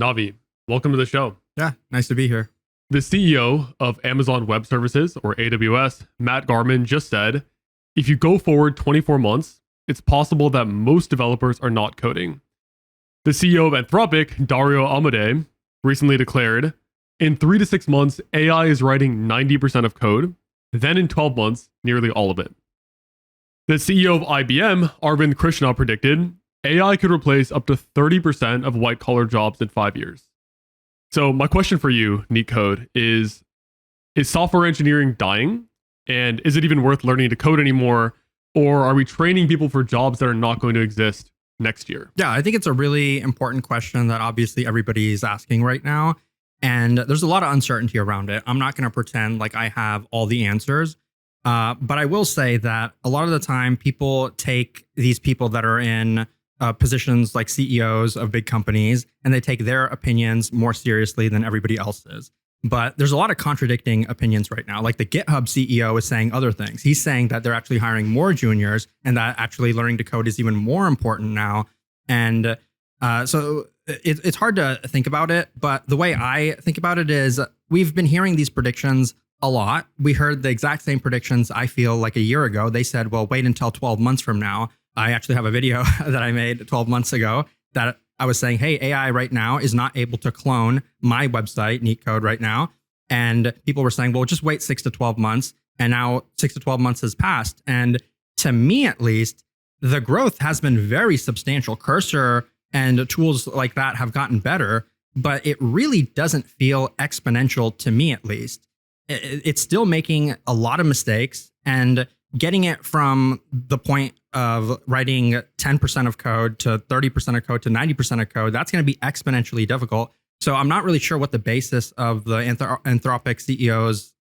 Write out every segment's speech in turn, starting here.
Navi, welcome to the show. Yeah, nice to be here. The CEO of Amazon Web Services, or AWS, Matt Garman, just said, if you go forward 24 months, it's possible that most developers are not coding. The CEO of Anthropic, Dario Amodei, recently declared, in 3 to 6 months, AI is writing 90% of code. Then in 12 months, nearly all of it. The CEO of IBM, Arvind Krishna, predicted AI could replace up to 30% of white-collar jobs in 5 years. So my question for you, NeetCode, is software engineering dying? And is it even worth learning to code anymore? Or are we training people for jobs that are not going to exist next year? Yeah, I think it's a really important question that obviously everybody is asking right now. And there's a lot of uncertainty around it. I'm not going to pretend like I have all the answers. But I will say that a lot of the time people take these people that are in positions like CEOs of big companies, and they take their opinions more seriously than everybody else's. But there's a lot of contradicting opinions right now. Like the GitHub CEO is saying other things. He's saying that they're actually hiring more juniors and that actually learning to code is even more important now. And so it's hard to think about it. But the way I think about it is we've been hearing these predictions a lot. We heard the exact same predictions, I feel, like a year ago. They said, well, wait until 12 months from now. I actually have a video that I made 12 months ago that I was saying, hey, AI right now is not able to clone my website, NeetCode, right now. And people were saying, well, just wait 6 to 12 months. And now 6 to 12 months has passed. And to me, at least, the growth has been very substantial. Cursor and tools like that have gotten better, but it really doesn't feel exponential to me, at least. It's still making a lot of mistakes, and getting it from the point of writing 10% of code to 30% of code to 90% of code, that's going to be exponentially difficult. So I'm not really sure what the basis of the Anthropic CEO's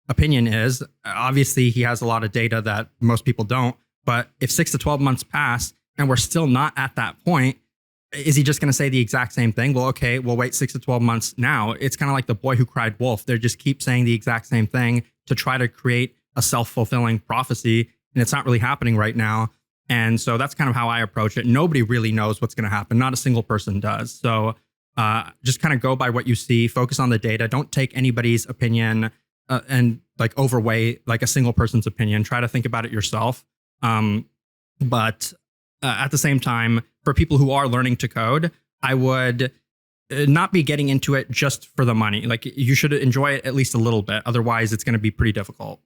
opinion is. Obviously, he has a lot of data that most people don't. But if 6 to 12 months pass and we're still not at that point, is he just going to say the exact same thing? Well, okay, we'll wait 6 to 12 months now. It's kind of like the boy who cried wolf. They just keep saying the exact same thing to try to create a self-fulfilling prophecy, and it's not really happening right now. And so that's kind of how I approach it. Nobody really knows what's going to happen. Not a single person does. So just kind of go by what you see, focus on the data. Don't take anybody's opinion and overweigh a single person's opinion. Try to think about it yourself. But at the same time, for people who are learning to code, I would not be getting into it just for the money. You should enjoy it at least a little bit. Otherwise, it's going to be pretty difficult.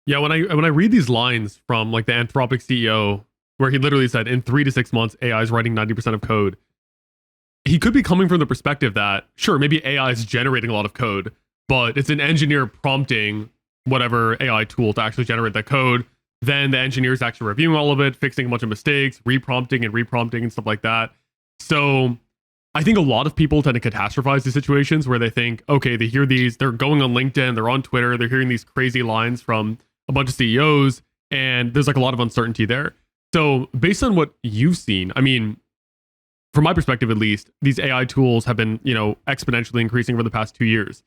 Yeah, when I read these lines from the Anthropic CEO, where he literally said, in 3 to 6 months, AI is writing 90% of code, he could be coming from the perspective that, sure, maybe AI is generating a lot of code, but it's an engineer prompting whatever AI tool to actually generate that code. Then the engineer is actually reviewing all of it, fixing a bunch of mistakes, reprompting and stuff like that. So I think a lot of people tend to catastrophize these situations where they think, okay, they hear these, they're going on LinkedIn, they're on Twitter, they're hearing these crazy lines from a bunch of CEOs, and there's a lot of uncertainty there. So based on what you've seen, I mean, from my perspective at least, these AI tools have been, exponentially increasing over the past 2 years.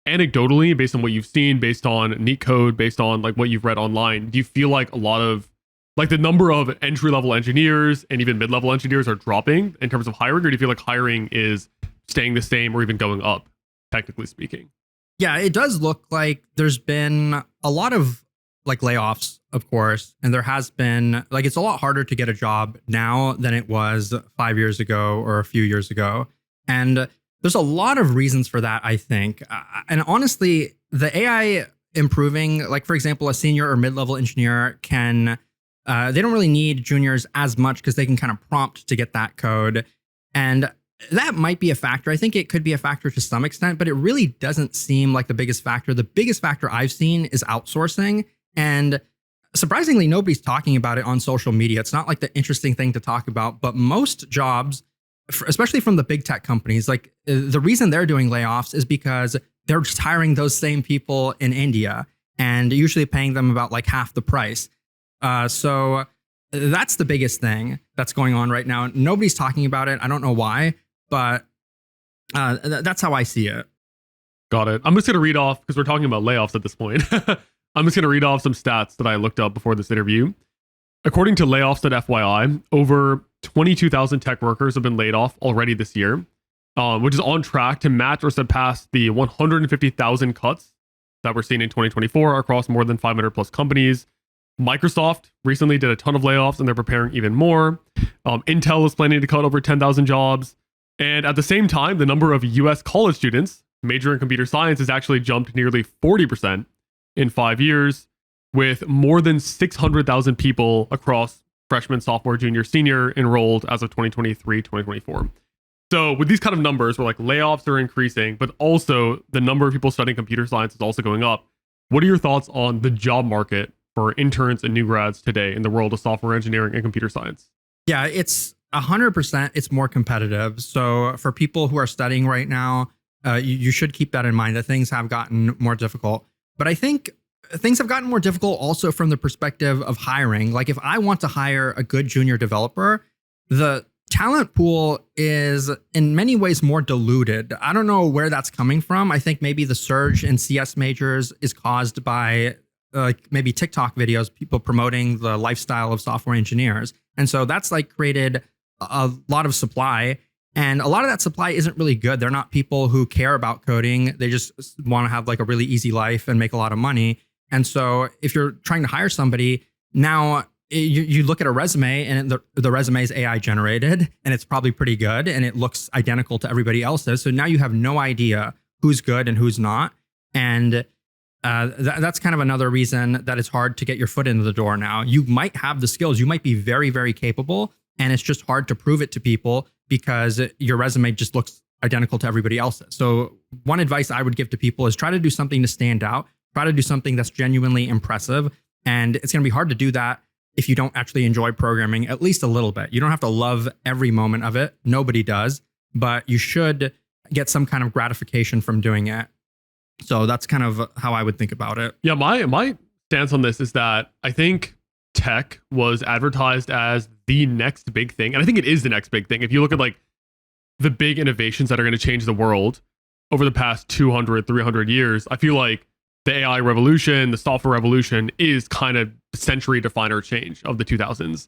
Anecdotally, based on what you've seen, based on NeetCode, based on what you've read online, do you feel like a lot of the number of entry-level engineers and even mid-level engineers are dropping in terms of hiring, or do you feel like hiring is staying the same or even going up, technically speaking? Yeah, it does look like there's been a lot of layoffs, of course, and there has been it's a lot harder to get a job now than it was 5 years ago or a few years ago. And there's a lot of reasons for that, I think. And honestly, the AI improving, for example, a senior or mid-level engineer can, they don't really need juniors as much because they can kind of prompt to get that code. And that might be a factor. I think it could be a factor to some extent, but it really doesn't seem like the biggest factor. The biggest factor I've seen is outsourcing. And surprisingly, nobody's talking about it on social media. It's not the interesting thing to talk about, but most jobs, especially from the big tech companies, the reason they're doing layoffs is because they're just hiring those same people in India and usually paying them about half the price. So that's the biggest thing that's going on right now. Nobody's talking about it. I don't know why, but that's how I see it. Got it. I'm just going to read off, because we're talking about layoffs at this point. I'm just going to read off some stats that I looked up before this interview. According to layoffs.fyi, over 22,000 tech workers have been laid off already this year, which is on track to match or surpass the 150,000 cuts that we're seeing in 2024 across more than 500 plus companies. Microsoft recently did a ton of layoffs and they're preparing even more. Intel is planning to cut over 10,000 jobs. And at the same time, the number of US college students majoring in computer science has actually jumped nearly 40% in 5 years, with more than 600,000 people across freshman, sophomore, junior, senior enrolled as of 2023, 2024. So with these kind of numbers where like layoffs are increasing, but also the number of people studying computer science is also going up, what are your thoughts on the job market for interns and new grads today in the world of software engineering and computer science? Yeah, it's 100%. It's more competitive. So for people who are studying right now, you should keep that in mind, that things have gotten more difficult. But I think things have gotten more difficult also from the perspective of hiring. Like if I want to hire a good junior developer, the talent pool is in many ways more diluted. I don't know where that's coming from. I think maybe the surge in CS majors is caused by maybe TikTok videos, people promoting the lifestyle of software engineers. And so that's like created a lot of supply. And a lot of that supply isn't really good. They're not people who care about coding. They just want to have like a really easy life and make a lot of money. And so if you're trying to hire somebody, now you look at a resume and the resume is AI generated and it's probably pretty good and it looks identical to everybody else's. So now you have no idea who's good and who's not. And that's kind of another reason that it's hard to get your foot into the door now. You might have the skills. You might be very, very capable. And it's just hard to prove it to people because your resume just looks identical to everybody else's. So one advice I would give to people is try to do something to stand out. Try to do something that's genuinely impressive. And it's going to be hard to do that if you don't actually enjoy programming at least a little bit. You don't have to love every moment of it. Nobody does. But you should get some kind of gratification from doing it. So that's kind of how I would think about it. Yeah, my stance on this is that I think tech was advertised as the next big thing. And I think it is the next big thing. If you look at like the big innovations that are going to change the world over the past 200, 300 years, I feel like the AI revolution, the software revolution is kind of the century definer change of the 2000s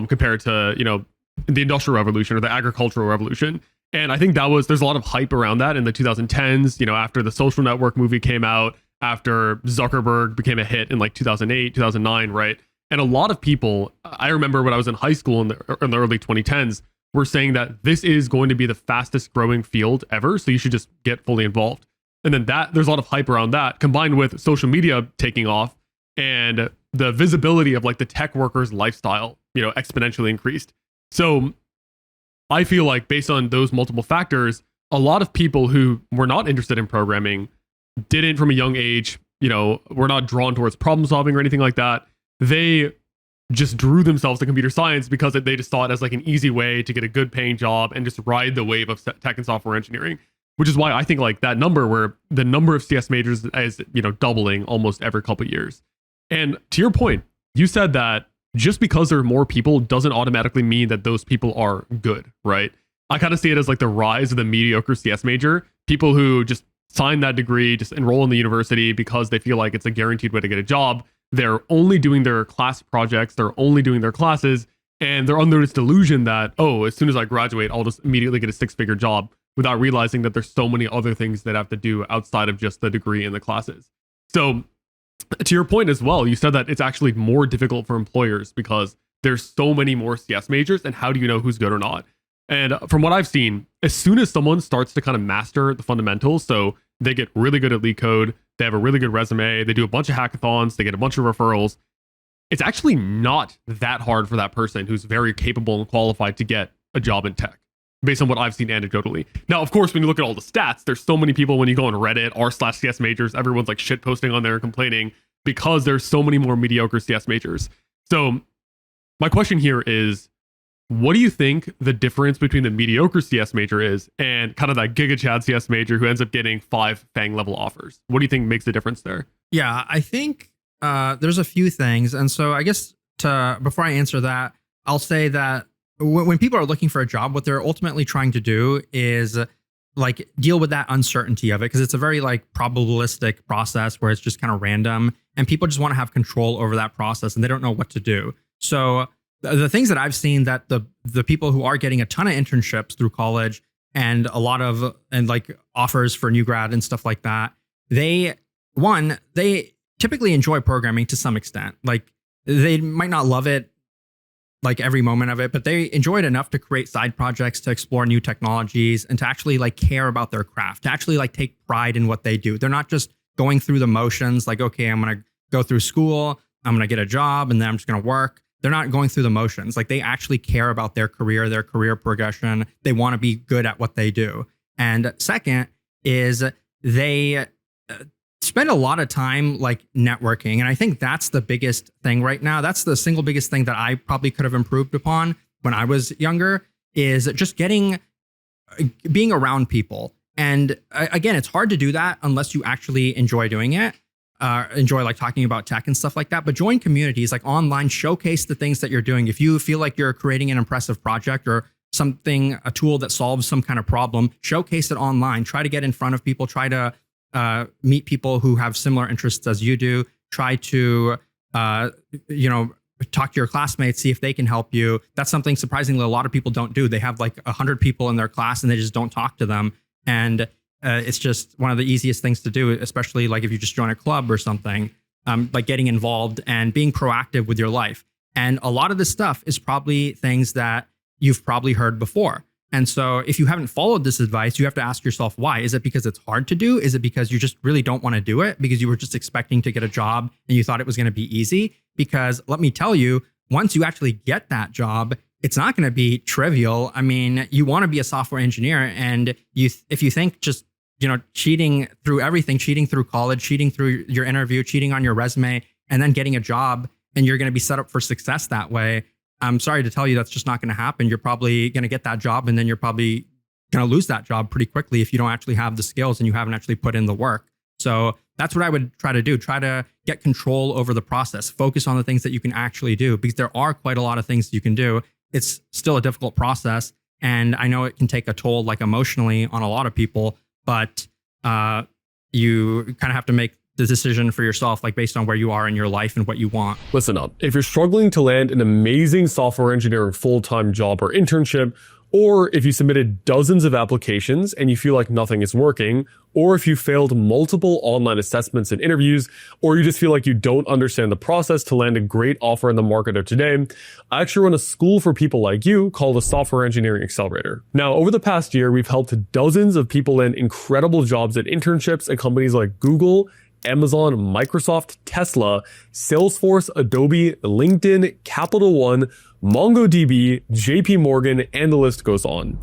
compared to, you know, the industrial revolution or the agricultural revolution. And I think there's a lot of hype around that in the 2010s, you know, after the Social Network movie came out, after Zuckerberg became a hit in like 2008, 2009, right? And a lot of people, I remember when I was in high school in the early 2010s, were saying that this is going to be the fastest growing field ever. So you should just get fully involved. And then there's a lot of hype around that combined with social media taking off and the visibility of like the tech workers' lifestyle, you know, exponentially increased. So I feel like based on those multiple factors, a lot of people who were not interested in programming didn't from a young age, you know, were not drawn towards problem solving or anything like that. They just drew themselves to computer science because they just saw it as like an easy way to get a good paying job and just ride the wave of tech and software engineering, which is why I think like that number where the number of CS majors is, you know, doubling almost every couple of years. And to your point, you said that just because there are more people doesn't automatically mean that those people are good, right? I kind of see it as like the rise of the mediocre CS major, people who just sign that degree, just enroll in the university because they feel like it's a guaranteed way to get a job. They're only doing their class projects, they're only doing their classes, and they're under this delusion that, oh, as soon as I graduate, I'll just immediately get a six-figure job without realizing that there's so many other things that have to do outside of just the degree and the classes. So to your point as well, you said that it's actually more difficult for employers because there's so many more CS majors, and how do you know who's good or not? And from what I've seen, as soon as someone starts to kind of master the fundamentals, so they get really good at LeetCode, they have a really good resume, they do a bunch of hackathons, they get a bunch of referrals, it's actually not that hard for that person who's very capable and qualified to get a job in tech, based on what I've seen anecdotally. Now, of course, when you look at all the stats, there's so many people when you go on Reddit, r/CS majors, everyone's like shit posting on there and complaining because there's so many more mediocre CS majors. So my question here is, what do you think the difference between the mediocre CS major is and kind of that Giga Chad CS major who ends up getting 5 FANG level offers? What do you think makes the difference there? Yeah, I think there's a few things. And so I guess before I answer that, I'll say that when people are looking for a job, what they're ultimately trying to do is like deal with that uncertainty of it, because it's a very like probabilistic process where it's just kind of random and people just want to have control over that process and they don't know what to do. So the things that I've seen that the people who are getting a ton of internships through college and a lot of like offers for new grad and stuff like that, they typically enjoy programming to some extent. Like they might not love it like every moment of it, but they enjoy it enough to create side projects, to explore new technologies, and to actually like care about their craft, to actually like take pride in what they do. They're not just going through the motions like, okay, I'm going to go through school, I'm going to get a job, and then I'm just going to work. They're not going through the motions. Like they actually care about their career progression. They want to be good at what they do. And second is they spend a lot of time like networking. And I think that's the biggest thing right now. That's the single biggest thing that I probably could have improved upon when I was younger, is just being around people. And again, it's hard to do that unless you actually enjoy doing it, enjoy like talking about tech and stuff like that. But join communities like online, showcase the things that you're doing. If you feel like you're creating an impressive project or something, a tool that solves some kind of problem, showcase it online. Try to get in front of people, try to meet people who have similar interests as you do. Try to, talk to your classmates, see if they can help you. That's something surprisingly a lot of people don't do. They have like 100 people in their class and they just don't talk to them. And it's just one of the easiest things to do, especially like if you just join a club or something, like getting involved and being proactive with your life. And a lot of this stuff is probably things that you've probably heard before. And so if you haven't followed this advice, you have to ask yourself, why? Is it because it's hard to do? Is it because you just really don't want to do it? Because you were just expecting to get a job and you thought it was going to be easy? Because let me tell you, once you actually get that job, it's not going to be trivial. I mean, you want to be a software engineer, and if you think just, cheating through everything, cheating through college, cheating through your interview, cheating on your resume, and then getting a job, and you're going to be set up for success that way, I'm sorry to tell you, that's just not going to happen. You're probably going to get that job, and then you're probably going to lose that job pretty quickly if you don't actually have the skills and you haven't actually put in the work. So that's what I would try to do. Try to get control over the process. Focus on the things that you can actually do, because there are quite a lot of things you can do. It's still a difficult process. And I know it can take a toll, like emotionally, on a lot of people, but you kind of have to make the decision for yourself, like based on where you are in your life and what you want. Listen up. If you're struggling to land an amazing software engineering full-time job or internship, or if you submitted dozens of applications and you feel like nothing is working, or if you failed multiple online assessments and interviews, or you just feel like you don't understand the process to land a great offer in the market of today, I actually run a school for people like you called the Software Engineering Accelerator. Now, over the past year, we've helped dozens of people land incredible jobs at internships at companies like Google, Amazon, Microsoft, Tesla, Salesforce, Adobe, LinkedIn, Capital One, MongoDB, JP Morgan, and the list goes on.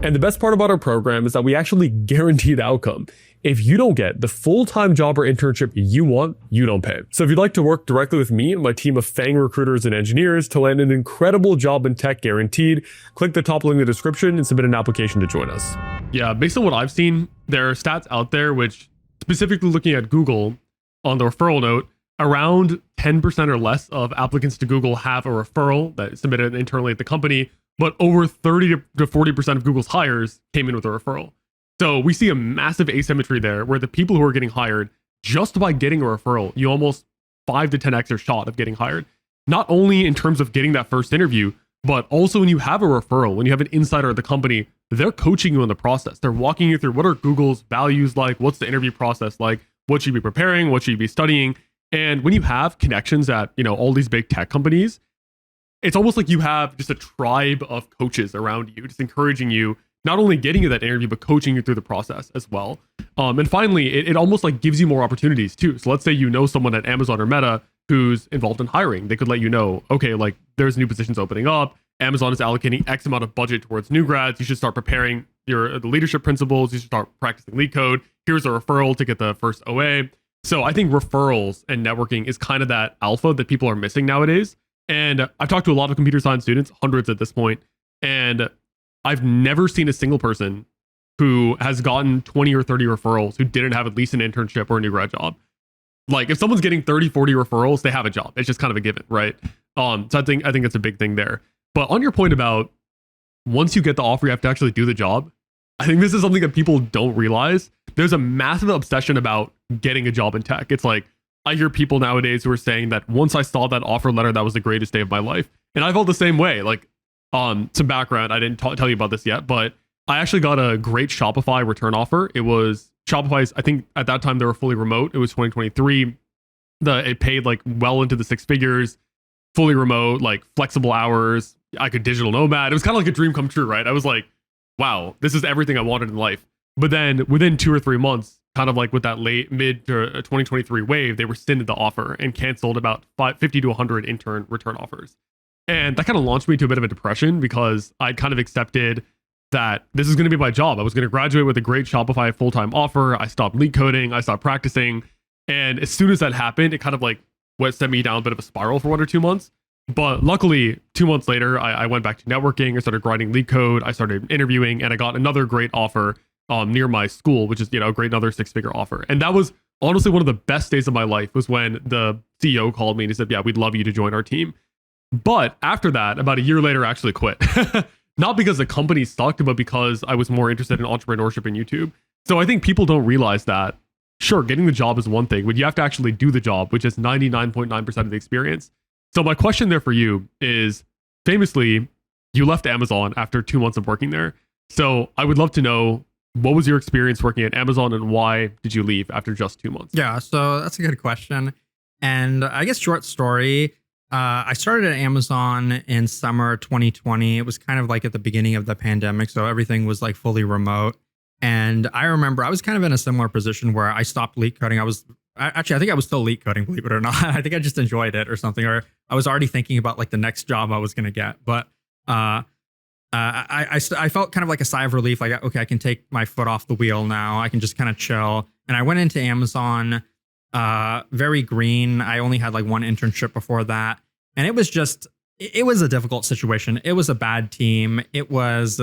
And the best part about our program is that we actually guarantee the outcome. If you don't get the full-time job or internship you want, you don't pay. So if you'd like to work directly with me and my team of FANG recruiters and engineers to land an incredible job in tech guaranteed, click the top link in the description and submit an application to join us. Yeah, based on what I've seen, there are stats out there which, specifically looking at Google on the referral note, around 10% or less of applicants to Google have a referral that is submitted internally at the company, but over 30 to 40% of Google's hires came in with a referral. So we see a massive asymmetry there where the people who are getting hired, just by getting a referral, you almost 5 to 10x your shot of getting hired. Not only in terms of getting that first interview, but also when you have a referral, when you have an insider at the company, they're coaching you in the process. They're walking you through what are Google's values like, what's the interview process like, what should you be preparing, what should you be studying. And when you have connections at, all these big tech companies, it's almost like you have just a tribe of coaches around you, just encouraging you, not only getting you that interview, but coaching you through the process as well. And finally, it almost like gives you more opportunities too. So let's say someone at Amazon or Meta who's involved in hiring. They could let you know, okay, like there's new positions opening up. Amazon is allocating X amount of budget towards new grads. You should start preparing the leadership principles. You should start practicing LeetCode. Here's a referral to get the first OA. So I think referrals and networking is kind of that alpha that people are missing nowadays. And I've talked to a lot of computer science students, hundreds at this point, and I've never seen a single person who has gotten 20 or 30 referrals who didn't have at least an internship or a new grad job. Like if someone's getting 30, 40 referrals, they have a job. It's just kind of a given, right? So I think that's a big thing there. But on your point about once you get the offer, you have to actually do the job. I think this is something that people don't realize. There's a massive obsession about getting a job in tech. It's like, I hear people nowadays who are saying that once I saw that offer letter, that was the greatest day of my life. And I felt the same way. Like, some background, I didn't tell you about this yet, but I actually got a great Shopify return offer. It was Shopify's, I think at that time they were fully remote. It was 2023. It paid like well into the six figures, fully remote, like flexible hours. I could digital nomad. It was kind of like a dream come true, right? I was like, wow, this is everything I wanted in life. But then within 2 or 3 months, kind of like with that mid to 2023 wave, they rescinded the offer and canceled about 50 to 100 intern return offers. And that kind of launched me to a bit of a depression because I'd kind of accepted that this is going to be my job. I was going to graduate with a great Shopify full-time offer. I stopped LeetCoding. I stopped practicing. And as soon as that happened, it kind of like sent me down a bit of a spiral for 1 or 2 months. But luckily, 2 months later, I went back to networking. I started grinding LeetCode. I started interviewing, and I got another great offer near my school, which is, a great another 6-figure offer. And that was honestly one of the best days of my life was when the CEO called me and he said, yeah, we'd love you to join our team. But after that, about a year later, I actually quit. Not because the company sucked, but because I was more interested in entrepreneurship and YouTube. So I think people don't realize that, sure, getting the job is one thing, but you have to actually do the job, which is 99.9% of the experience. So my question there for you is, famously, you left Amazon after 2 months of working there. So I would love to know, what was your experience working at Amazon and why did you leave after just 2 months? Yeah, so that's a good question. And I guess short story, I started at Amazon in summer 2020. It was kind of like at the beginning of the pandemic. So everything was like fully remote. And I remember I was kind of in a similar position where I stopped LeetCoding. I think I was still LeetCoding, believe it or not. I think I just enjoyed it or something, or I was already thinking about like the next job I was going to get. But I felt kind of like a sigh of relief. Like, okay, I can take my foot off the wheel now. I can just kind of chill. And I went into Amazon very green. I only had like one internship before that. And it was a difficult situation. It was a bad team. It was,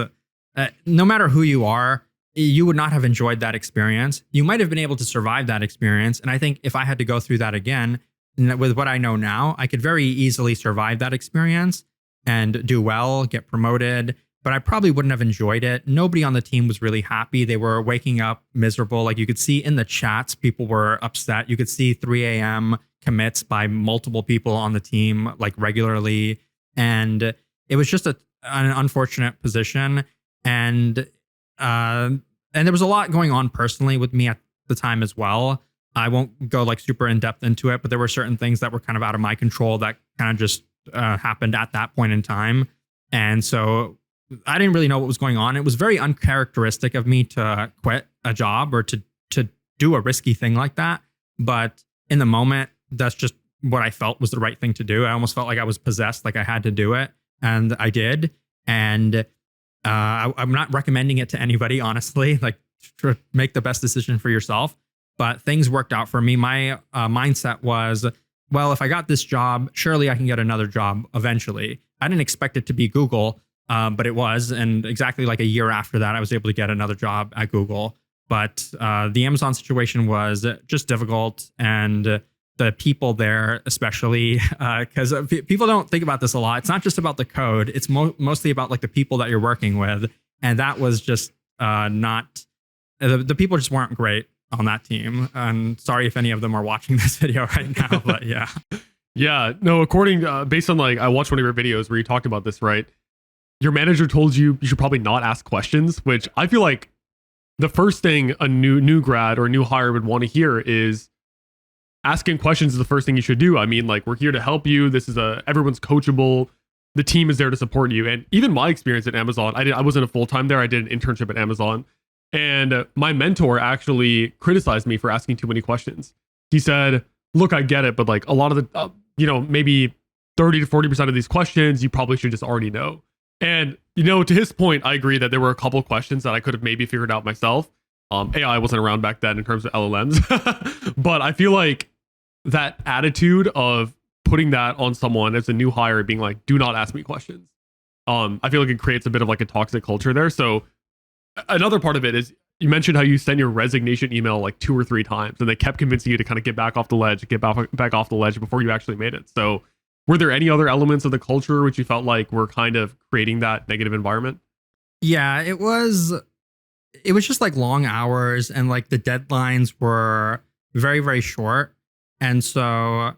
no matter who you are, you would not have enjoyed that experience. You might have been able to survive that experience. And I think if I had to go through that again, with what I know now, I could very easily survive that experience and do well, get promoted, but I probably wouldn't have enjoyed it. Nobody on the team was really happy. They were waking up miserable. Like you could see in the chats, people were upset. You could see 3 a.m. commits by multiple people on the team, like regularly. And it was just an unfortunate position. And there was a lot going on personally with me at the time as well. I won't go like super in depth into it, but there were certain things that were kind of out of my control that kind of just happened at that point in time. And so I didn't really know what was going on. It was very uncharacteristic of me to quit a job or to do a risky thing like that. But in the moment, that's just what I felt was the right thing to do. I almost felt like I was possessed, like I had to do it. And I did. And I'm not recommending it to anybody, honestly, like to make the best decision for yourself. But things worked out for me. My mindset was, well, if I got this job, surely I can get another job eventually. I didn't expect it to be Google, but it was. And exactly like a year after that, I was able to get another job at Google. But the Amazon situation was just difficult. And the people there, especially, because people don't think about this a lot. It's not just about the code. It's mostly about like the people that you're working with. And that was just not, the people just weren't great on that team. And sorry if any of them are watching this video right now, but yeah. Yeah, no, based on like, I watched one of your videos where you talked about this, right? Your manager told you should probably not ask questions, which I feel like the first thing a new grad or a new hire would want to hear is, asking questions is the first thing you should do. I mean, like, we're here to help you. Everyone's coachable. The team is there to support you. And even my experience at Amazon, I wasn't a full-time there. I did an internship at Amazon. And my mentor actually criticized me for asking too many questions. He said, look, I get it, but like a lot of the, maybe 30 to 40% of these questions, you probably should just already know. And, to his point, I agree that there were a couple of questions that I could have maybe figured out myself. AI wasn't around back then in terms of LLMs, but I feel like that attitude of putting that on someone as a new hire, being like, do not ask me questions. I feel like it creates a bit of like a toxic culture there. So another part of it is, you mentioned how you sent your resignation email like 2 or 3 times and they kept convincing you to kind of get back off the ledge before you actually made it. So were there any other elements of the culture which you felt like were kind of creating that negative environment? Yeah, it was just like long hours and like the deadlines were very, very short. And so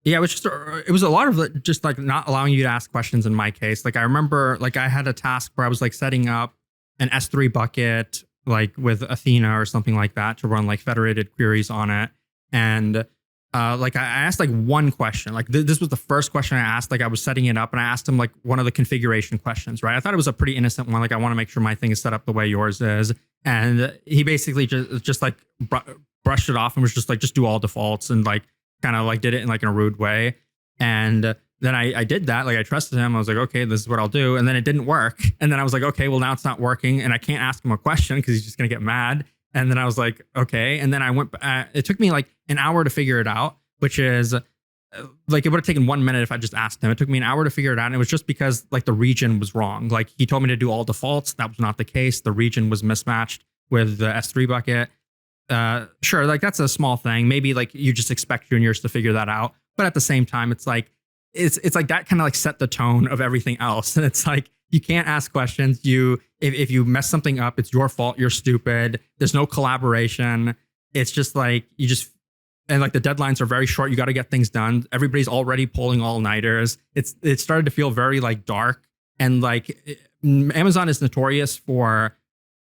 Yeah, it was a lot of just like not allowing you to ask questions in my case. Like I remember like I had a task where I was like setting up an S3 bucket like with Athena or something like that to run like federated queries on it. And like I asked like one question. Like this was the first question I asked. Like I was setting it up and I asked him like one of the configuration questions, right? I thought it was a pretty innocent one. Like I want to make sure my thing is set up the way yours is. And he basically just like brushed it off and was just like, just do all defaults and like kind of like did it in like in a rude way. And then I did that. Like I trusted him. I was like, okay, this is what I'll do. And then it didn't work. And then I was like, okay, well now it's not working. And I can't ask him a question because he's just going to get mad. And then I was like, okay. And then I went, it took me like an hour to figure it out, which is like, it would have taken 1 minute if I just asked him. It took me an hour to figure it out. And it was just because like the region was wrong. Like he told me to do all defaults. That was not the case. The region was mismatched with the S3 bucket. Sure, like that's a small thing. Maybe like you just expect juniors to figure that out. But at the same time, it's like like that kind of like set the tone of everything else. And it's like you can't ask questions. If you mess something up, it's your fault. You're stupid. There's no collaboration. It's just like and like the deadlines are very short. You got to get things done. Everybody's already pulling all-nighters. It started to feel very like dark. And like Amazon is notorious for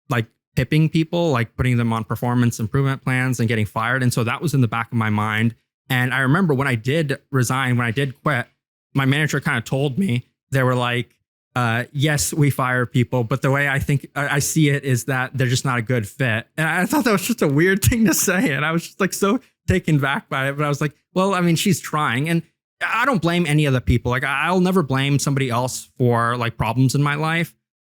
like pipping people, like putting them on performance improvement plans and getting fired. And so that was in the back of my mind. And I remember when I did resign, when I did quit, my manager kind of told me, they were like, yes, we fire people, but the way I think I see it is that they're just not a good fit. And I thought that was just a weird thing to say. And I was just like so taken back by it. But I was like, well, I mean, she's trying. And I don't blame any of the people. Like I'll never blame somebody else for like problems in my life.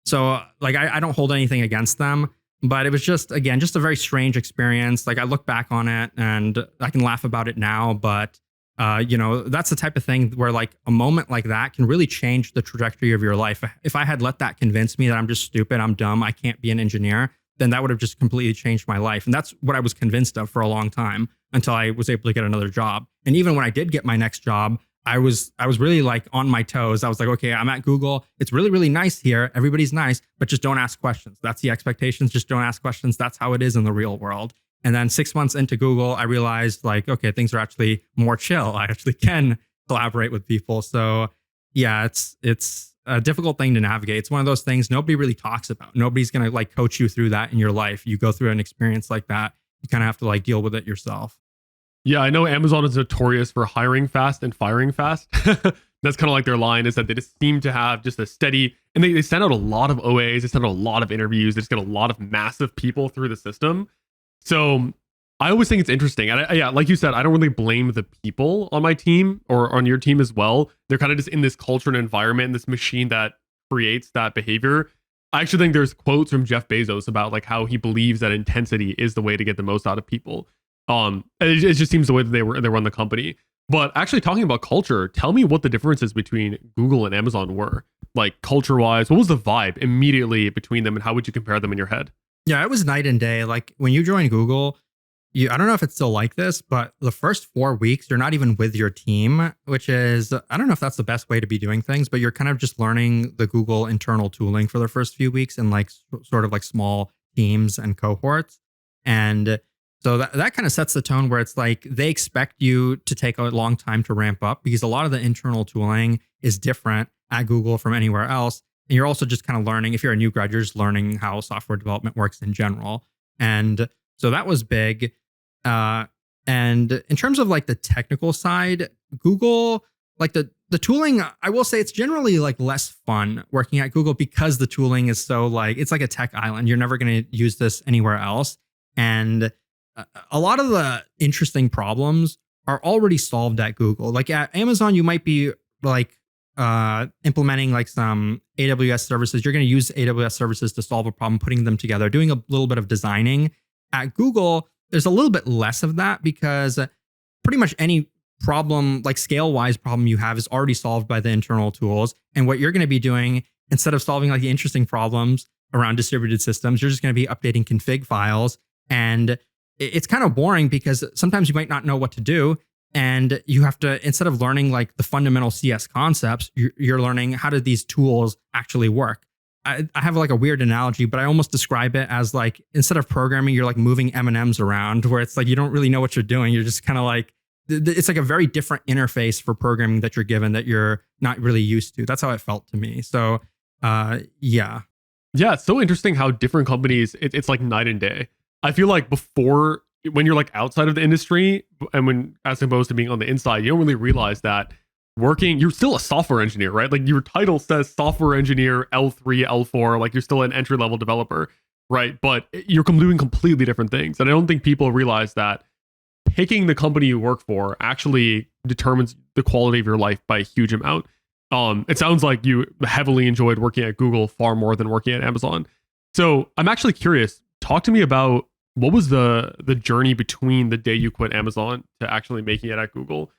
So like I don't hold anything against them. But it was just, again, just a very strange experience. Like I look back on it and I can laugh about it now, but that's the type of thing where like a moment like that can really change the trajectory of your life. If I had let that convince me that I'm just stupid, I'm dumb, I can't be an engineer, then that would have just completely changed my life. And that's what I was convinced of for a long time until I was able to get another job. And even when I did get my next job, I was really like on my toes. I was like, okay, I'm at Google. It's really, really nice here. Everybody's nice, but just don't ask questions. That's the expectations. Just don't ask questions. That's how it is in the real world. And then 6 months into Google, I realized like, okay, things are actually more chill. I actually can collaborate with people. So yeah, it's a difficult thing to navigate. It's one of those things nobody really talks about. Nobody's going to like coach you through that in your life. You go through an experience like that, you kind of have to like deal with it yourself. Yeah, I know Amazon is notorious for hiring fast and firing fast. That's kind of like their line, is that they just seem to have just a steady, and they send out a lot of OAs, they send out a lot of interviews, they just get a lot of massive people through the system. So I always think it's interesting. And yeah, like you said, I don't really blame the people on my team or on your team as well. They're kind of just in this culture and environment, this machine that creates that behavior. I actually think there's quotes from Jeff Bezos about like how he believes that intensity is the way to get the most out of people. It just seems the way that they run the company. But actually talking about culture, tell me what the differences between Google and Amazon were. Like culture-wise, what was the vibe immediately between them and how would you compare them in your head? Yeah, it was night and day. Like when you join Google, I don't know if it's still like this, but the first 4 weeks, you're not even with your team, which is, I don't know if that's the best way to be doing things, but you're kind of just learning the Google internal tooling for the first few weeks in like sort of like small teams and cohorts. And so that kind of sets the tone where it's like they expect you to take a long time to ramp up because a lot of the internal tooling is different at Google from anywhere else. And you're also just kind of learning, if you're a new grad, you're just learning how software development works in general. And so that was big. And in terms of like the technical side, Google, like the tooling, I will say it's generally like less fun working at Google because the tooling is so like, it's like a tech island. You're never going to use this anywhere else. And a lot of the interesting problems are already solved at Google. Like at Amazon, you might be like implementing like some AWS services. You're going to use AWS services to solve a problem, putting them together, doing a little bit of designing. At Google, there's a little bit less of that because pretty much any problem, like scale-wise problem you have is already solved by the internal tools. And what you're going to be doing, instead of solving like the interesting problems around distributed systems, you're just going to be updating config files. And it's kind of boring because sometimes you might not know what to do. And you have to, instead of learning like the fundamental CS concepts, you're learning how do these tools actually work. I have like a weird analogy, but I almost describe it as like, instead of programming, you're like moving M&Ms around where it's like, you don't really know what you're doing. You're just kind of like it's like a very different interface for programming that you're given that you're not really used to. That's how it felt to me. So yeah. Yeah, it's so interesting how different companies, it's like night and day. I feel like before, when you're like outside of the industry, and when as opposed to being on the inside, you don't really realize that you're still a software engineer, right? Like your title says software engineer L3, L4, like you're still an entry level developer, right? But you're doing completely different things. And I don't think people realize that picking the company you work for actually determines the quality of your life by a huge amount. It sounds like you heavily enjoyed working at Google far more than working at Amazon. So I'm actually curious, talk to me about what was the journey between the day you quit Amazon to actually making it at Google.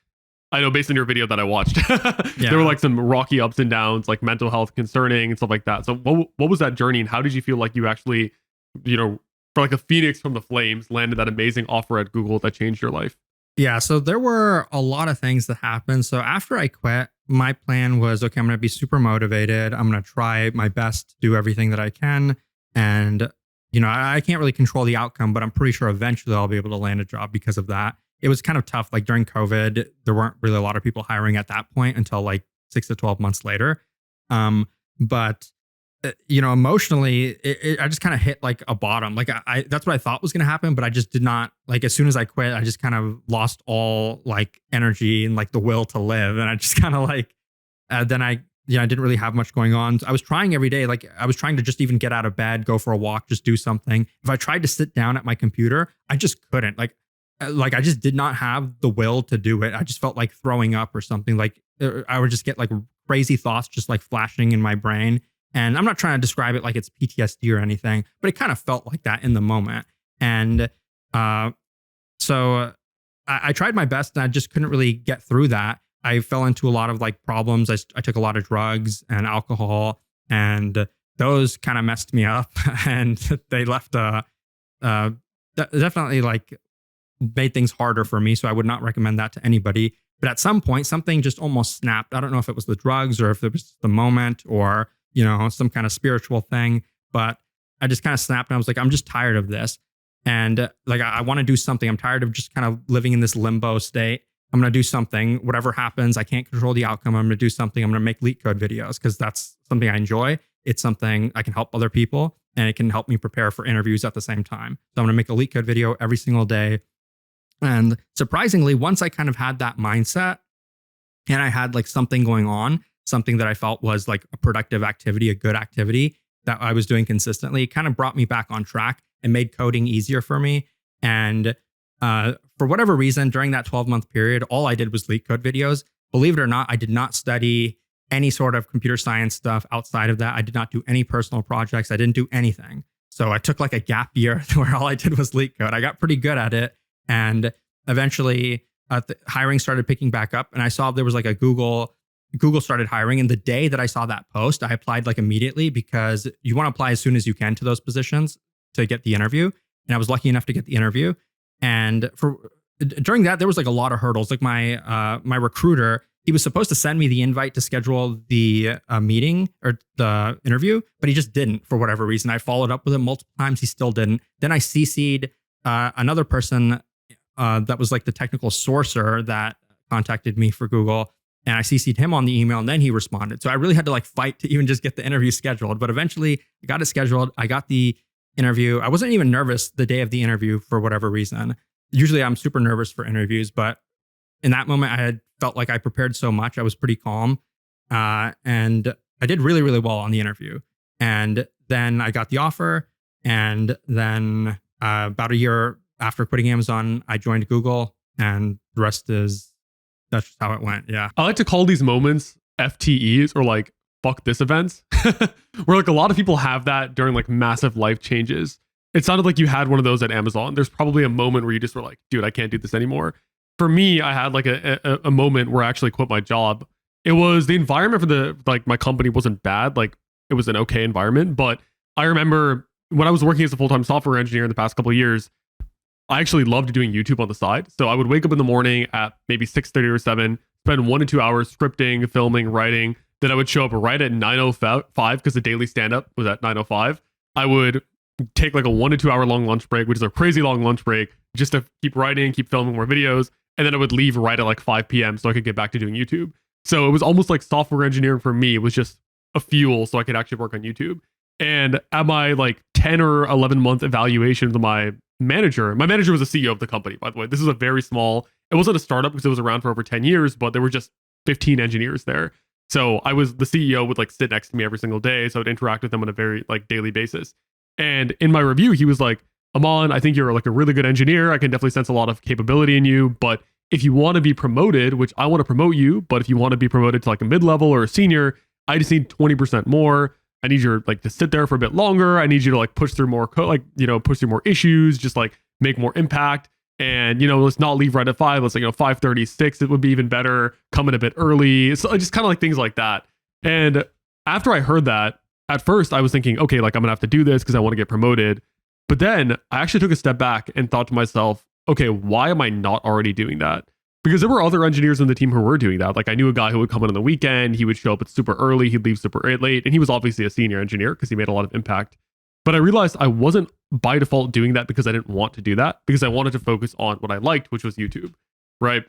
I know based on your video that I watched, there were like some rocky ups and downs, like mental health concerning and stuff like that. So what was that journey, and how did you feel like you actually, for like a phoenix from the flames, landed that amazing offer at Google that changed your life? Yeah, so there were a lot of things that happened. So after I quit, my plan was, okay, I'm going to be super motivated. I'm going to try my best to do everything that I can. And, I can't really control the outcome, but I'm pretty sure eventually I'll be able to land a job because of that. It was kind of tough. Like during COVID, there weren't really a lot of people hiring at that point until like 6 to 12 months later. But emotionally, I just kind of hit like a bottom. Like I that's what I thought was going to happen, but I just did not. Like as soon as I quit, I just kind of lost all like energy and like the will to live. And I just kind of like, then I didn't really have much going on. I was trying every day. Like I was trying to just even get out of bed, go for a walk, just do something. If I tried to sit down at my computer, I just couldn't. Like I just did not have the will to do it. I just felt like throwing up or something. Like I would just get like crazy thoughts just like flashing in my brain. And I'm not trying to describe it like it's PTSD or anything, but it kind of felt like that in the moment. And so I tried my best and I just couldn't really get through that. I fell into a lot of like problems. I took a lot of drugs and alcohol, and those kind of messed me up. And they left definitely like made things harder for me. So I would not recommend that to anybody. But at some point, something just almost snapped. I don't know if it was the drugs or if it was the moment or some kind of spiritual thing, but I just kind of snapped and I was like, I'm just tired of this. And like, I want to do something. I'm tired of just kind of living in this limbo state. I'm going to do something, whatever happens. I can't control the outcome. I'm going to do something. I'm going to make LeetCode videos because that's something I enjoy. It's something I can help other people, and it can help me prepare for interviews at the same time. So I'm going to make a LeetCode video every single day. And surprisingly, once I kind of had that mindset and I had like something going on, something that I felt was like a productive activity, a good activity that I was doing consistently, it kind of brought me back on track and made coding easier for me. And for whatever reason, during that 12-month period, all I did was LeetCode videos. Believe it or not, I did not study any sort of computer science stuff outside of that. I did not do any personal projects. I didn't do anything. So I took like a gap year where all I did was LeetCode. I got pretty good at it. And eventually hiring started picking back up. And I saw there was like a Google started hiring. And the day that I saw that post, I applied like immediately, because you want to apply as soon as you can to those positions to get the interview. And I was lucky enough to get the interview. And during that, there was like a lot of hurdles. Like my recruiter, he was supposed to send me the invite to schedule the meeting or the interview, but he just didn't for whatever reason. I followed up with him multiple times. He still didn't. Then I CC'd another person that was like the technical sourcer that contacted me for Google. And I CC'd him on the email, and then he responded. So I really had to like fight to even just get the interview scheduled. But eventually I got it scheduled. I got the interview. I wasn't even nervous the day of the interview for whatever reason. Usually I'm super nervous for interviews, but in that moment I had felt like I prepared so much. I was pretty calm. And I did really, really well on the interview. And then I got the offer. And then about a year after quitting Amazon, I joined Google, and the rest that's just how it went. Yeah. I like to call these moments FTEs, or like fuck this events, where like a lot of people have that during like massive life changes. It sounded like you had one of those at Amazon. There's probably a moment where you just were like, dude, I can't do this anymore. For me, I had like a moment where I actually quit my job. It was the environment for my company wasn't bad. Like it was an okay environment, but I remember when I was working as a full-time software engineer in the past couple of years, I actually loved doing YouTube on the side. So I would wake up in the morning at maybe 6:30 or 7, spend 1 to 2 hours scripting, filming, writing. Then I would show up right at 9:05 because the daily stand-up was at 9:05. I would take like a 1 to 2 hour long lunch break, which is a crazy long lunch break, just to keep writing, keep filming more videos. and then I would leave right at like 5 p.m. so I could get back to doing YouTube. So it was almost like software engineering for me. It was just a fuel so I could actually work on YouTube. And at my like 10 or 11 month evaluation of my manager was the CEO of the company, by the way. This is a very small, it wasn't a startup because it was around for over 10 years, but there were just 15 engineers there. So the CEO would like sit next to me every single day. So I'd interact with them on a very like daily basis. And in my review, he was like, Aman, I think you're like a really good engineer. I can definitely sense a lot of capability in you. But if you want to be promoted, which I want to promote you, but if you want to be promoted to like a mid-level or a senior, I just need 20% more. I need you like to sit there for a bit longer. I need you to like push through more code, like, push through more issues, just like make more impact. And, let's not leave right at 5. Let's like, 5:36, it would be even better. Come in a bit early. So just kind of like things like that. And after I heard that, at first I was thinking, okay, like I'm gonna have to do this because I want to get promoted. But then I actually took a step back and thought to myself, okay, why am I not already doing that? Because there were other engineers on the team who were doing that. Like I knew a guy who would come in on the weekend. He would show up super early. He'd leave super late. And he was obviously a senior engineer because he made a lot of impact. But I realized I wasn't by default doing that because I didn't want to do that, because I wanted to focus on what I liked, which was YouTube, right?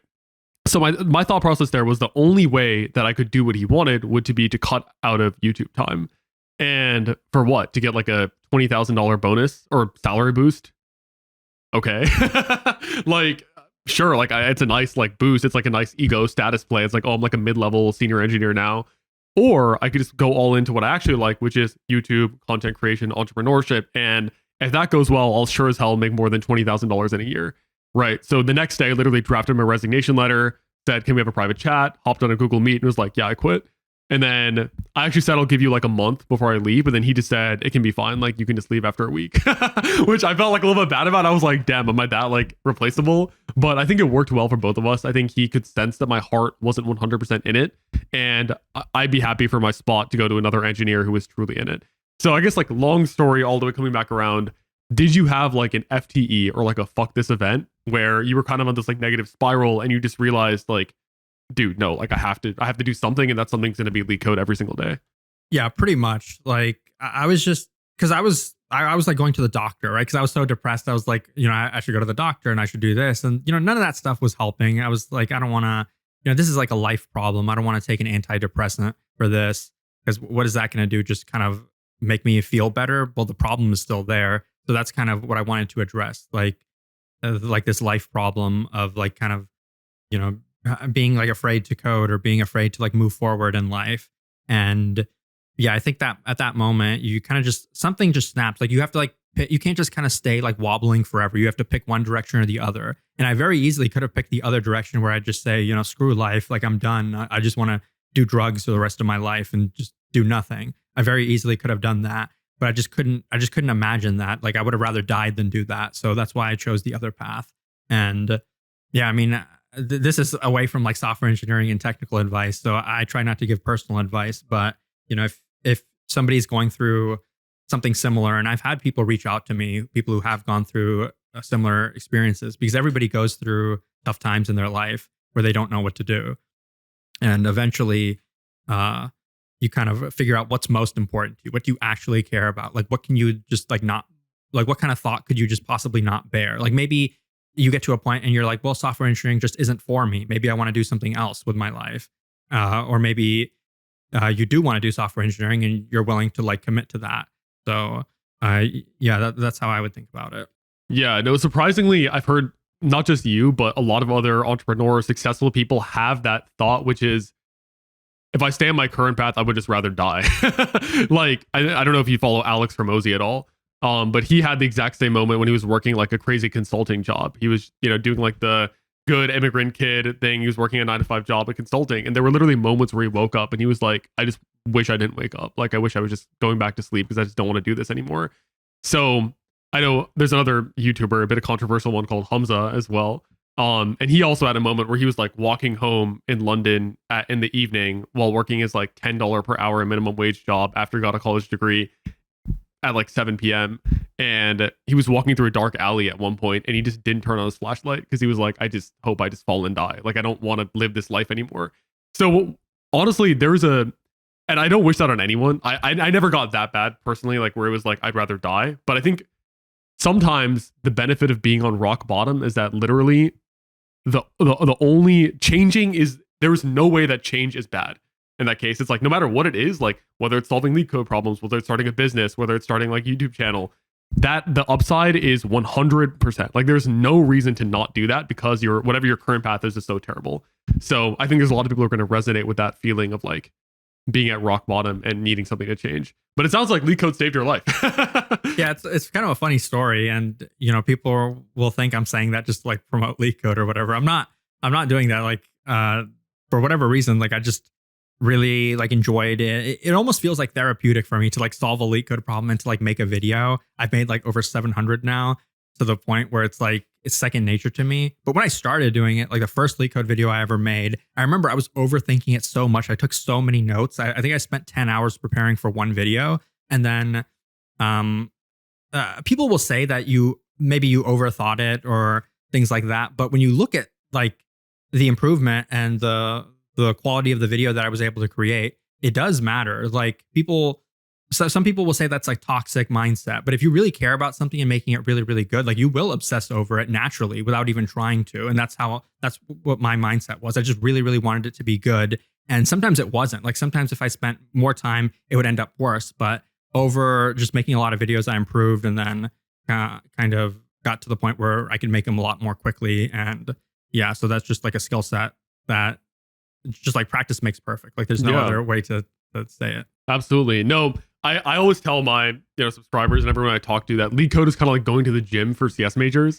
So my thought process there was the only way that I could do what he wanted would to be to cut out of YouTube time. And for what? To get like a $20,000 bonus or salary boost? Okay. Like, sure, like it's a nice like boost. It's like a nice ego status play. It's like, oh, I'm like a mid-level senior engineer now. Or I could just go all into what I actually like, which is YouTube, content creation, entrepreneurship. And if that goes well, I'll sure as hell make more than $20,000 in a year. Right. So the next day, I literally drafted my resignation letter, said, can we have a private chat? Hopped on a Google Meet and was like, yeah, I quit. And then I actually said, I'll give you like a month before I leave. And then he just said, it can be fine. Like you can just leave after a week, which I felt like a little bit bad about. I was like, damn, am I that like replaceable? But I think it worked well for both of us. I think he could sense that my heart wasn't 100% in it. And I'd be happy for my spot to go to another engineer who was truly in it. So I guess like long story, all the way coming back around, did you have like an FTE or like a fuck this event where you were kind of on this like negative spiral and you just realized like, dude, no, like I have to do something, and that something's going to be LeetCode every single day? Yeah, pretty much. Like I was just, because I was like going to the doctor, right? Because I was so depressed. I was like, I should go to the doctor and I should do this. And, none of that stuff was helping. I was like, I don't want to, this is like a life problem. I don't want to take an antidepressant for this, because what is that going to do? Just kind of make me feel better? Well, the problem is still there. So that's kind of what I wanted to address. Like this life problem of like kind of, being like afraid to code or being afraid to like move forward in life. And yeah, I think that at that moment you kind of just, something just snaps. Like you have to like, you can't just kind of stay like wobbling forever. You have to pick one direction or the other. And I very easily could have picked the other direction where I just say, screw life. Like I'm done. I just want to do drugs for the rest of my life and just do nothing. I very easily could have done that, but I just couldn't imagine that. Like I would have rather died than do that. So that's why I chose the other path. And yeah, I mean, this is away from like software engineering and technical advice. So I try not to give personal advice, but if somebody's going through something similar, and I've had people reach out to me, people who have gone through similar experiences, because everybody goes through tough times in their life where they don't know what to do. And eventually you kind of figure out what's most important to you. What do you actually care about? Like, what can you just like not, like what kind of thought could you just possibly not bear? Like maybe you get to a point and you're like, well, software engineering just isn't for me. Maybe I want to do something else with my life. Or maybe you do want to do software engineering and you're willing to like commit to that. So yeah, that's how I would think about it. Yeah, no, surprisingly, I've heard not just you, but a lot of other entrepreneurs, successful people have that thought, which is, if I stay on my current path, I would just rather die. Like, I don't know if you follow Alex Hormozy at all. But he had the exact same moment when he was working like a crazy consulting job. He was, doing like the good immigrant kid thing. He was working a 9-to-5 job at consulting. And there were literally moments where he woke up and he was like, I just wish I didn't wake up. Like, I wish I was just going back to sleep because I just don't want to do this anymore. So I know there's another YouTuber, a bit of controversial one called Hamza as well. And he also had a moment where he was like walking home in London in the evening while working his like $10 per hour minimum wage job after he got a college degree at like 7 p.m. And he was walking through a dark alley at one point and he just didn't turn on his flashlight because he was like, I just hope I just fall and die. Like, I don't want to live this life anymore. So honestly, and I don't wish that on anyone. I never got that bad personally, like where it was like, I'd rather die. But I think sometimes the benefit of being on rock bottom is that literally the only changing is there is no way that change is bad. In that case, it's like no matter what it is, like whether it's solving LeetCode problems, whether it's starting a business, whether it's starting like YouTube channel, that the upside is 100%. Like there's no reason to not do that because your whatever your current path is so terrible. So I think there's a lot of people who are going to resonate with that feeling of like being at rock bottom and needing something to change. But it sounds like LeetCode saved your life. Yeah, it's kind of a funny story, and you know, people will think I'm saying that just to like promote LeetCode or whatever. I'm not doing that. Like for whatever reason, like I just really like enjoyed it. It almost feels like therapeutic for me to like solve a LeetCode problem and to like make a video. I've made like over 700 now, to the point where it's like it's second nature to me. But when I started doing it, like the first LeetCode video I ever made, I remember I was overthinking it so much. I took so many notes. I think I spent 10 hours preparing for one video. And then people will say that maybe you overthought it or things like that. But when you look at like the improvement and the quality of the video that I was able to create, it does matter. Like some people will say that's like toxic mindset, but if you really care about something and making it really, really good, like you will obsess over it naturally without even trying to. And that's what my mindset was. I just really, really wanted it to be good. And sometimes it wasn't. Like sometimes if I spent more time, it would end up worse. But over just making a lot of videos, I improved, and then kind of got to the point where I could make them a lot more quickly. And yeah, so that's just like a skill set that just like practice makes perfect. Like there's no other way to say it. Absolutely. No, I always tell my subscribers and everyone I talk to that LeetCode is kind of like going to the gym for CS majors.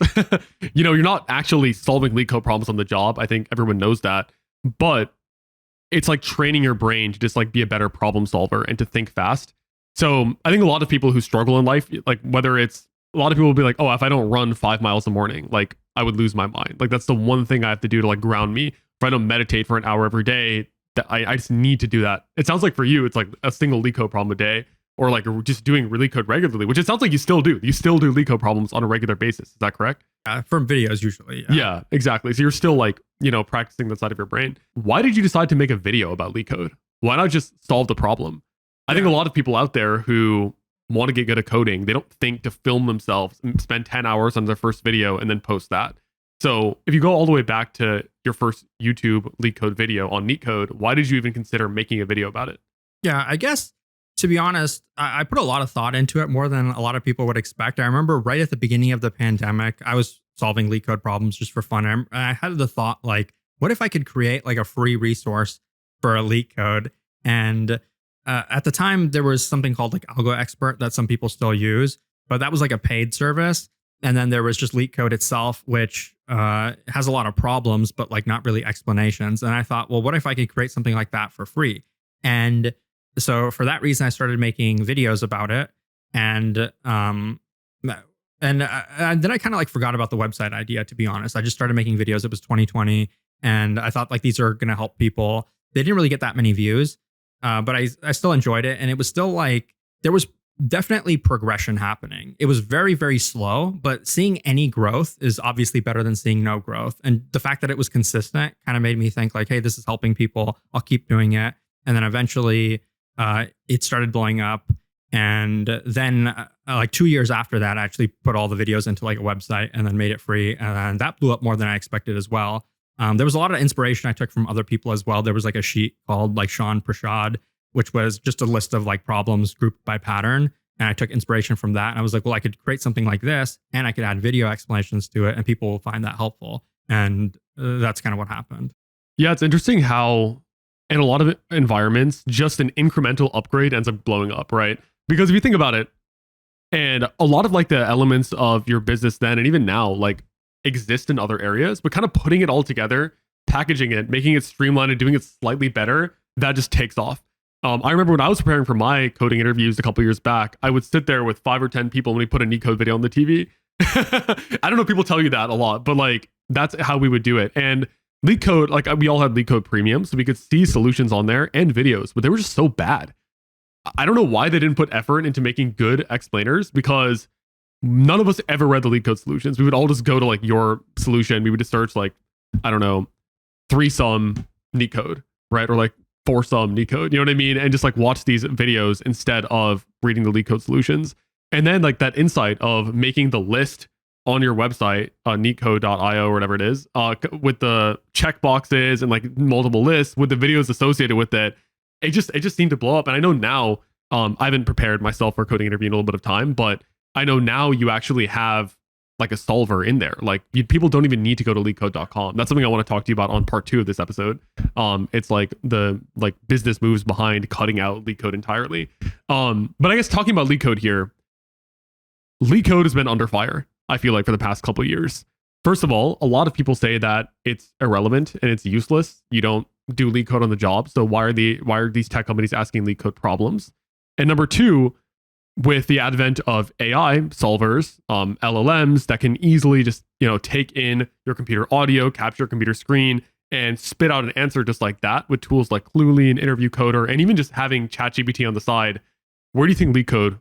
You're not actually solving LeetCode problems on the job. I think everyone knows that, but it's like training your brain to just like be a better problem solver and to think fast. So I think a lot of people who struggle in life, like whether it's a lot of people will be like, oh, if I don't run 5 miles a morning, like I would lose my mind. Like that's the one thing I have to do to like ground me. If I don't meditate for an hour every day, that I just need to do that. It sounds like for you, it's like a single LeetCode problem a day, or like just doing LeetCode regularly, which it sounds like you still do. You still do LeetCode problems on a regular basis. Is that correct? From videos usually. Yeah, exactly. So you're still like, practicing that side of your brain. Why did you decide to make a video about LeetCode? Why not just solve the problem? I think a lot of people out there who want to get good at coding, they don't think to film themselves and spend 10 hours on their first video and then post that. So if you go all the way back to your first YouTube LeetCode video on NeetCode, why did you even consider making a video about it? Yeah, I guess, to be honest, I put a lot of thought into it, more than a lot of people would expect. I remember right at the beginning of the pandemic, I was solving LeetCode problems just for fun. I had the thought, like, what if I could create like a free resource for a LeetCode? And at the time, there was something called like Algo Expert that some people still use, but that was like a paid service. And then there was just LeetCode itself, which has a lot of problems, but like not really explanations. And I thought, well, what if I could create something like that for free? And so for that reason, I started making videos about it. And then I kind of like forgot about the website idea, to be honest. I just started making videos. It was 2020. And I thought like these are going to help people. They didn't really get that many views, but I still enjoyed it. And it was still like, there was definitely progression happening. It was very, very slow, but seeing any growth is obviously better than seeing no growth. And the fact that it was consistent kind of made me think like, hey, this is helping people. I'll keep doing it. And then eventually it started blowing up. And then like 2 years after that, I actually put all the videos into like a website and then made it free. And that blew up more than I expected as well. There was a lot of inspiration I took from other people as well. There was like a sheet called like Sean Prashad, which was just a list of like problems grouped by pattern. And I took inspiration from that. And I was like, well, I could create something like this and I could add video explanations to it and people will find that helpful. And that's kind of what happened. Yeah, it's interesting how in a lot of environments, just an incremental upgrade ends up blowing up, right? Because if you think about it, and a lot of like the elements of your business then and even now like exist in other areas, but kind of putting it all together, packaging it, making it streamlined and doing it slightly better, that just takes off. I remember when I was preparing for my coding interviews a couple years back, I would sit there with 5 or 10 people when we put a NeetCode video on the TV. I don't know if people tell you that a lot, but like that's how we would do it. And LeetCode, like we all had LeetCode Premium, so we could see solutions on there and videos, but they were just so bad. I don't know why they didn't put effort into making good explainers, because none of us ever read the LeetCode solutions. We would all just go to like your solution. We would just search like, I don't know, 3-sum NeetCode, right? Or like 4-sum NeetCode, you know what I mean? And just like watch these videos instead of reading the LeetCode solutions. And then like that insight of making the list on your website, neetcode.io or whatever it is, with the checkboxes and like multiple lists with the videos associated with it, it just seemed to blow up. And I know now, I haven't prepared myself for coding interview in a little bit of time, but I know now you actually have like a solver in there. Like people don't even need to go to leetcode.com. That's something I want to talk to you about on part 2 of this episode. It's like the business moves behind cutting out LeetCode entirely. But I guess talking about LeetCode here, LeetCode has been under fire, I feel like, for the past couple of years. First of all, a lot of people say that it's irrelevant and it's useless. You don't do LeetCode on the job. So why are these tech companies asking LeetCode problems? And number 2, with the advent of AI solvers, LLMs that can easily just, take in your computer audio, capture your computer screen, and spit out an answer just like that with tools like Cluely and Interview Coder, and even just having ChatGPT on the side, where do you think LeetCode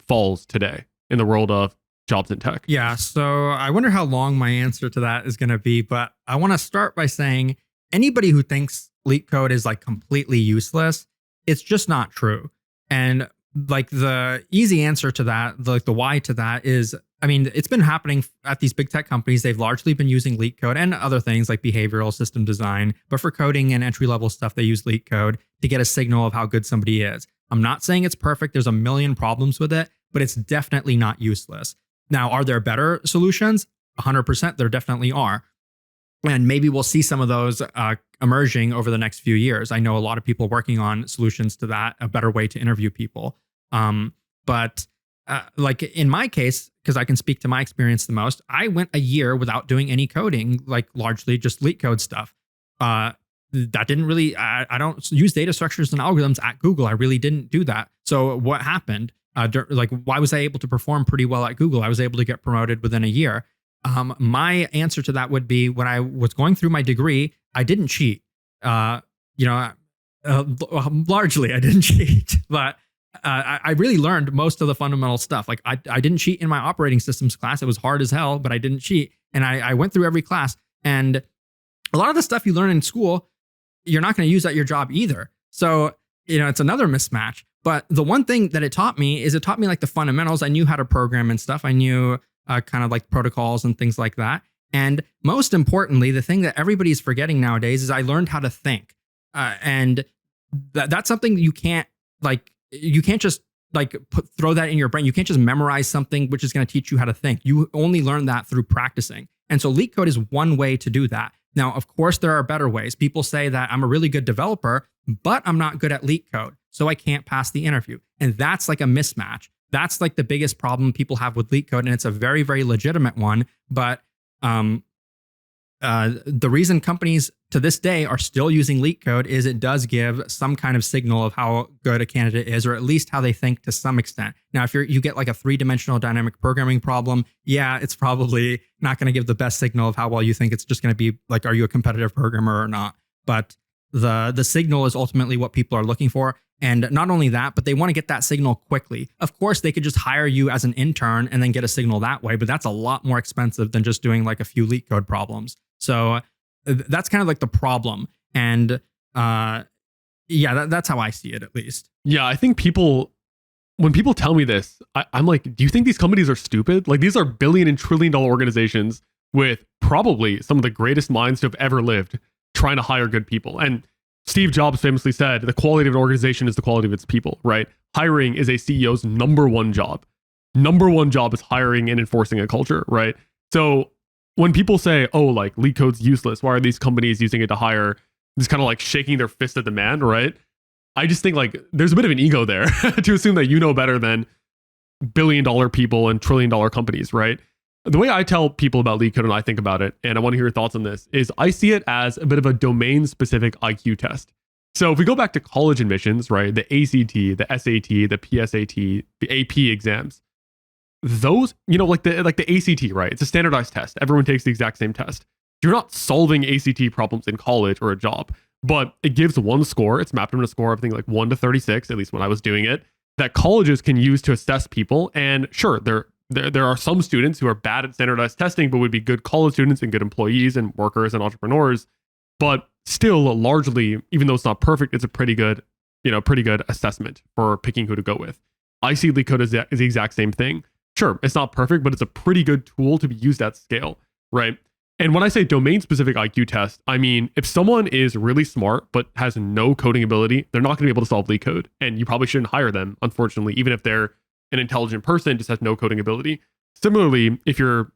falls today in the world of jobs in tech? Yeah, so I wonder how long my answer to that is going to be, but I want to start by saying anybody who thinks LeetCode is like completely useless, it's just not true. And like the easy answer to that, the why to that is, I mean, it's been happening at these big tech companies. They've largely been using LeetCode and other things like behavioral system design, but for coding and entry level stuff, they use LeetCode to get a signal of how good somebody is. I'm not saying it's perfect. There's a million problems with it, but it's definitely not useless. Now, are there better solutions? 100%, there definitely are. And maybe we'll see some of those emerging over the next few years. I know a lot of people working on solutions to that, a better way to interview people. But like in my case, because I can speak to my experience the most, I went a year without doing any coding, like largely just LeetCode stuff. That didn't really, I don't use data structures and algorithms at Google. I really didn't do that. So what happened? Why was I able to perform pretty well at Google? I was able to get promoted within a year. My answer to that would be when I was going through my degree, I didn't cheat. Largely I didn't cheat, but I really learned most of the fundamental stuff. Like I didn't cheat in my operating systems class. It was hard as hell, but I didn't cheat. And I went through every class, and a lot of the stuff you learn in school, you're not going to use at your job either. So, it's another mismatch. But the one thing that it taught me is it taught me like the fundamentals. I knew how to program and stuff. I knew kind of like protocols and things like that. And most importantly, the thing that everybody's forgetting nowadays is I learned how to think. And that's something you can't just throw that in your brain. You can't just memorize something which is going to teach you how to think. You only learn that through practicing. And so LeetCode is one way to do that. Now, of course, there are better ways. People say that I'm a really good developer, but I'm not good at LeetCode, so I can't pass the interview. And that's like a mismatch. That's like the biggest problem people have with LeetCode, and it's a very, very legitimate one. But the reason companies to this day are still using LeetCode is it does give some kind of signal of how good a candidate is, or at least how they think to some extent. Now, if you get like a 3-dimensional dynamic programming problem, yeah, it's probably not going to give the best signal of how well you think. It's just going to be like, are you a competitive programmer or not? But the signal is ultimately what people are looking for. And not only that, but they want to get that signal quickly. Of course, they could just hire you as an intern and then get a signal that way, but that's a lot more expensive than just doing like a few LeetCode problems. So that's kind of like the problem. And that's how I see it, at least. Yeah, I think when people tell me this, I'm like, do you think these companies are stupid? Like, these are billion and trillion dollar organizations with probably some of the greatest minds to have ever lived trying to hire good people. And Steve Jobs famously said, the quality of an organization is the quality of its people, right? Hiring is a CEO's number one job. Number one job is hiring and enforcing a culture, right? So when people say, oh, like LeetCode's useless, why are these companies using it to hire? Just kind of like shaking their fist at the man, right? I just think like there's a bit of an ego there to assume that you know better than billion-dollar people and trillion-dollar companies, right? The way I tell people about LeetCode and I think about it, and I want to hear your thoughts on this, is I see it as a bit of a domain-specific IQ test. So if we go back to college admissions, right, the ACT, the SAT, the PSAT, the AP exams, those, like the ACT, right? It's a standardized test. Everyone takes the exact same test. You're not solving ACT problems in college or a job, but it gives one score. It's mapped into a score of, I think, like 1 to 36, at least when I was doing it, that colleges can use to assess people. And sure, there are some students who are bad at standardized testing, but would be good college students and good employees and workers and entrepreneurs. But still, largely, even though it's not perfect, it's a pretty good assessment for picking who to go with. I see LeetCode as the exact same thing. Sure, it's not perfect, but it's a pretty good tool to be used at scale, right? And when I say domain-specific IQ test, I mean, if someone is really smart but has no coding ability, they're not going to be able to solve LeetCode. And you probably shouldn't hire them, unfortunately, even if they're an intelligent person, just has no coding ability. Similarly, if you're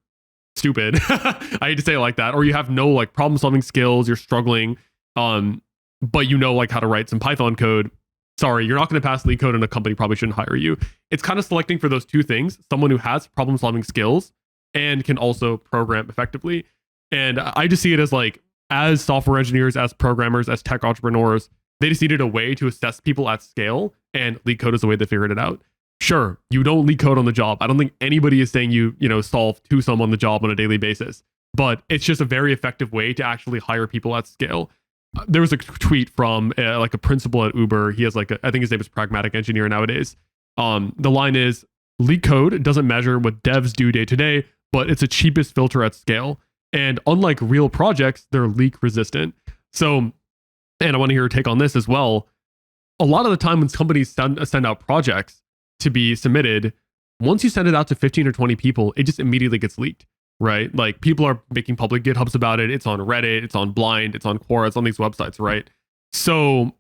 stupid, I hate to say it like that, or you have no like problem-solving skills, you're struggling, but you know like how to write some Python code, sorry, you're not going to pass LeetCode and a company probably shouldn't hire you. It's kind of selecting for those two things, someone who has problem-solving skills and can also program effectively. And I just see it as like, as software engineers, as programmers, as tech entrepreneurs, they just needed a way to assess people at scale, and LeetCode is the way they figured it out. Sure, you don't LeetCode on the job. I don't think anybody is saying you solve two-sum on the job on a daily basis, but it's just a very effective way to actually hire people at scale. There was a tweet from like a principal at Uber. He has like I think his name is Pragmatic Engineer nowadays. The line is, LeetCode doesn't measure what devs do day to day, but it's the cheapest filter at scale. And unlike real projects, they're leak resistant. So, and I want to hear your take on this as well. A lot of the time when companies send out projects to be submitted, once you send it out to 15 or 20 people, it just immediately gets leaked, right? Like people are making public GitHubs about it. It's on Reddit, it's on Blind, it's on Quora, it's on these websites, right? So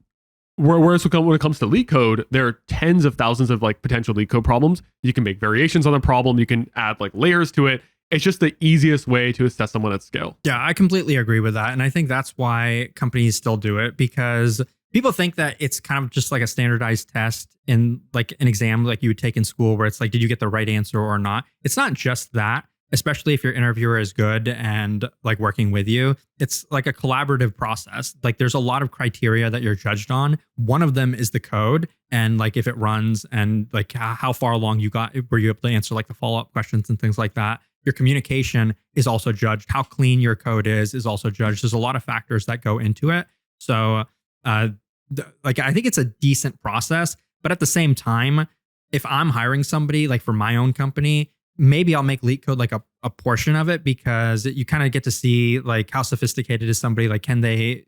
whereas when it comes to LeetCode, there are tens of thousands of like potential LeetCode problems. You can make variations on the problem. You can add like layers to it. It's just the easiest way to assess someone at scale. Yeah, I completely agree with that. And I think that's why companies still do it, because people think that it's kind of just like a standardized test in like an exam like you would take in school where it's like, did you get the right answer or not? It's not just that, especially if your interviewer is good and like working with you. It's like a collaborative process. Like there's a lot of criteria that you're judged on. One of them is the code and like if it runs and like how far along you got, were you able to answer like the follow-up questions and things like that. Your communication is also judged. How clean your code is also judged. There's a lot of factors that go into it. So like I think it's a decent process, but at the same time, if I'm hiring somebody like for my own company, maybe I'll make LeetCode like a portion of it, because you kind of get to see like how sophisticated is somebody, like are they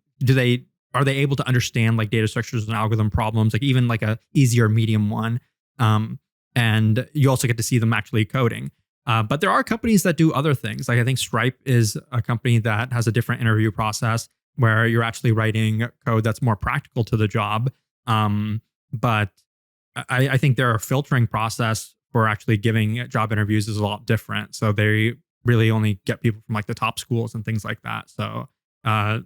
able to understand like data structures and algorithm problems, like even like a easier medium one. And you also get to see them actually coding. But there are companies that do other things. Like I think Stripe is a company that has a different interview process where you're actually writing code that's more practical to the job. But I think their filtering process for actually giving job interviews is a lot different. So they really only get people from like the top schools and things like that. So I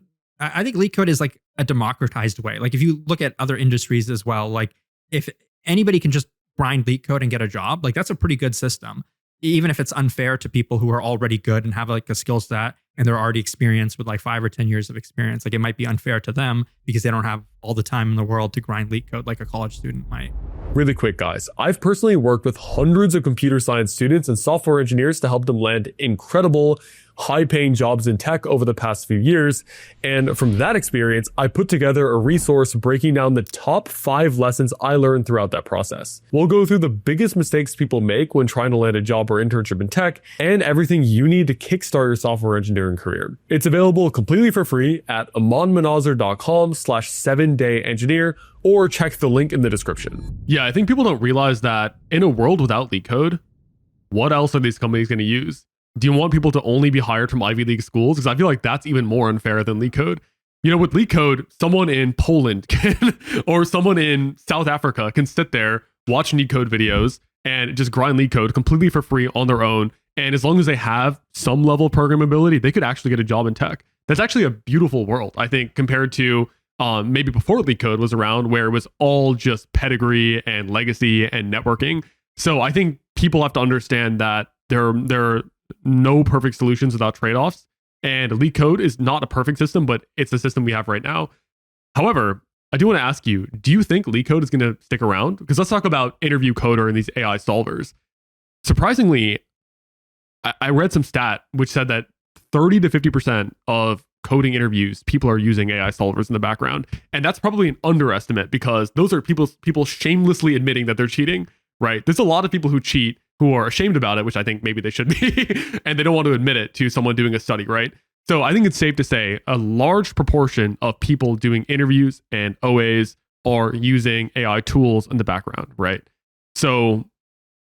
think LeetCode is like a democratized way. Like if you look at other industries as well, like if anybody can just grind LeetCode and get a job, like that's a pretty good system. Even if it's unfair to people who are already good and have like a skill set and they're already experienced with like 5 or 10 years of experience, like it might be unfair to them because they don't have all the time in the world to grind LeetCode like a college student might. Really quick, guys. I've personally worked with hundreds of computer science students and software engineers to help them land incredible, high-paying jobs in tech over the past few years. And from that experience, I put together a resource breaking down the top 5 lessons I learned throughout that process. We'll go through the biggest mistakes people make when trying to land a job or internship in tech, and everything you need to kickstart your software engineering career. It's available completely for free at amonmanazar.com/7dayengineer, or check the link in the description. Yeah, I think people don't realize that in a world without LeetCode, what else are these companies going to use? Do you want people to only be hired from Ivy League schools? Because I feel like that's even more unfair than LeetCode. You know, with LeetCode, someone in Poland can, or someone in South Africa can sit there, watch NeetCode videos, and just grind LeetCode completely for free on their own. And as long as they have some level of programmability, they could actually get a job in tech. That's actually a beautiful world, I think, compared to maybe before LeetCode was around, where it was all just pedigree and legacy and networking. So I think people have to understand that there are no perfect solutions without trade-offs. And LeetCode is not a perfect system, but it's the system we have right now. However, I do want to ask you, do you think LeetCode is going to stick around? Because let's talk about interview coder and these AI solvers. Surprisingly, I read some stat which said that 30 to 50% of coding interviews, people are using AI solvers in the background. And that's probably an underestimate, because those are people shamelessly admitting that they're cheating, right? There's a lot of people who cheat who are ashamed about it, which I think maybe they should be, and they don't want to admit it to someone doing a study, right? So I think it's safe to say a large proportion of people doing interviews and OAs are using AI tools in the background, right? So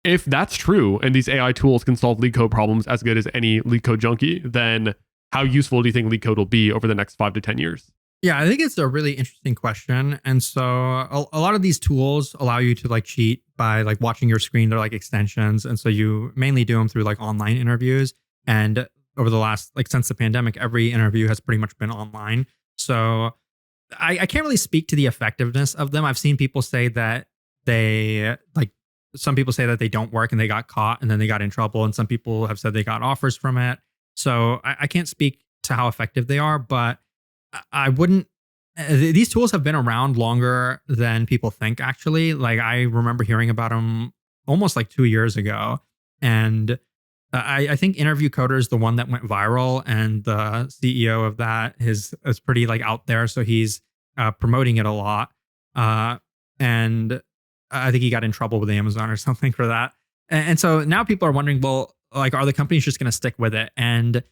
if that's true and these AI tools can solve LeetCode problems as good as any LeetCode junkie, then how useful do you think LeetCode will be over the next 5 to 10 years? Yeah, I think it's a really interesting question. And so a lot of these tools allow you to like cheat by like watching your screen. They're like extensions. And so you mainly do them through like online interviews. And over the last, like since the pandemic, every interview has pretty much been online. So I can't really speak to the effectiveness of them. I've seen people say that they like, some people say that they don't work and they got caught and then they got in trouble. And some people have said they got offers from it. So I can't speak to how effective they are, but I wouldn't. These tools have been around longer than people think, actually. Like I remember hearing about them almost like 2 years ago. And I think Interview Coder is the one that went viral, and the CEO of that is pretty like out there. So he's promoting it a lot. And I think he got in trouble with Amazon or something for that. And so now people are wondering, well, like, are the companies just going to stick with it? And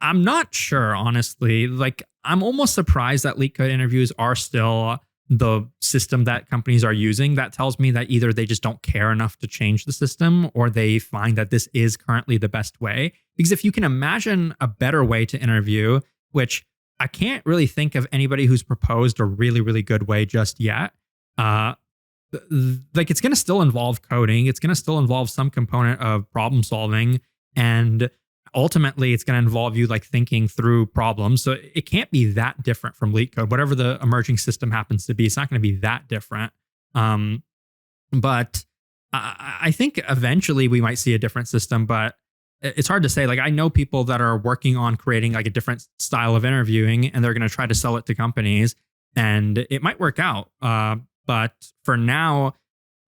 I'm not sure, honestly. Like, I'm almost surprised that LeetCode interviews are still the system that companies are using. That tells me that either they just don't care enough to change the system, or they find that this is currently the best way. Because if you can imagine a better way to interview, which I can't really think of anybody who's proposed a really, really good way just yet, like it's going to still involve coding. It's going to still involve some component of problem solving. And ultimately, it's going to involve you like thinking through problems. So it can't be that different from LeetCode. Whatever the emerging system happens to be, it's not going to be that different. But I think eventually we might see a different system, but it's hard to say. Like I know people that are working on creating like a different style of interviewing, and they're going to try to sell it to companies, and it might work out. But for now,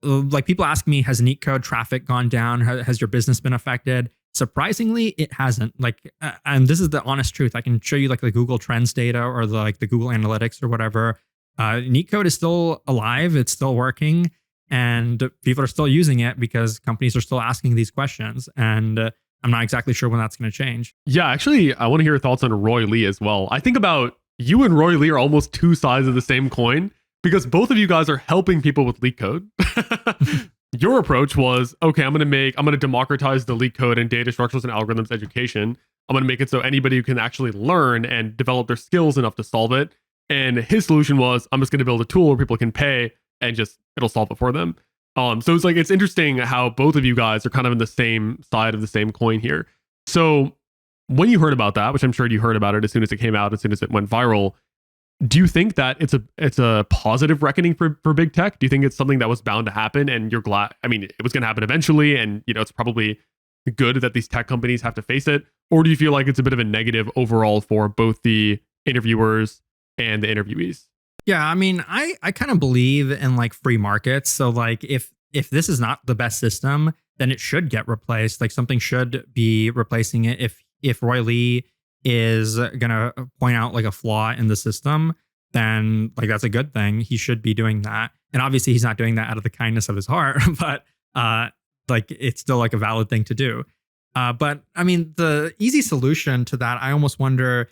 like people ask me, has NeetCode traffic gone down? Has your business been affected? Surprisingly, it hasn't. Like, and this is the honest truth. I can show you like the Google Trends data or the Google Analytics or whatever. NeetCode is still alive. It's still working, and people are still using it because companies are still asking these questions. And I'm not exactly sure when that's going to change. Yeah, actually, I want to hear your thoughts on Roy Lee as well. I think about you and Roy Lee are almost two sides of the same coin, because both of you guys are helping people with LeetCode. Your approach was, okay, I'm going to democratize the LeetCode and data structures and algorithms education. I'm going to make it so anybody who can actually learn and develop their skills enough to solve it. And his solution was, I'm just going to build a tool where people can pay and just it'll solve it for them. So it's interesting how both of you guys are kind of in the same side of the same coin here. So when you heard about that, which I'm sure you heard about it as soon as it came out, as soon as it went viral, do you think that it's a positive reckoning for big tech? Do you think it's something that was bound to happen and you're glad? I mean, it was going to happen eventually, and it's probably good that these tech companies have to face it? Or do you feel like it's a bit of a negative overall for both the interviewers and the interviewees? Yeah, I mean, I kind of believe in like free markets. So like if this is not the best system, then it should get replaced. Like something should be replacing it. If Roy Lee is going to point out like a flaw in the system, then like that's a good thing. He should be doing that. And obviously he's not doing that out of the kindness of his heart, but like it's still like a valid thing to do. But I mean, the easy solution to that, I almost wonder,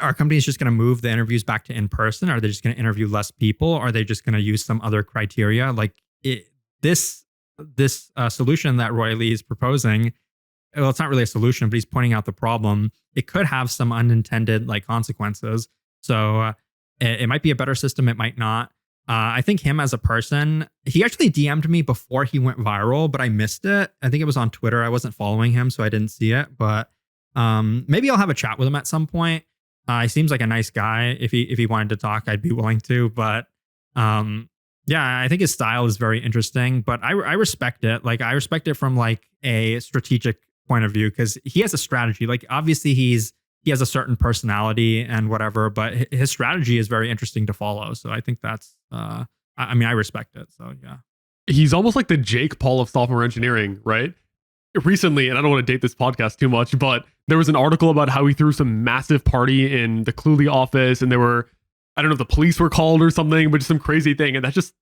are companies just going to move the interviews back to in person? Are they just going to interview less people? Or are they just going to use some other criteria? Like this solution that Roy Lee is proposing, well, it's not really a solution, but he's pointing out the problem. It could have some unintended like consequences. So it might be a better system. It might not. I think him as a person, he actually DM'd me before he went viral, but I missed it. I think it was on Twitter. I wasn't following him, so I didn't see it. But maybe I'll have a chat with him at some point. He seems like a nice guy. If he wanted to talk, I'd be willing to. But yeah, I think his style is very interesting. But I respect it. Like I respect it from like a strategic point of view, because he has a strategy. Like obviously he has a certain personality and whatever, but his strategy is very interesting to follow. So I think that's I mean, I respect it. So yeah. He's almost like the Jake Paul of software engineering, right? Recently, and I don't want to date this podcast too much, but there was an article about how he threw some massive party in the Cluely office, and there were, I don't know if the police were called or something, but just some crazy thing. And that just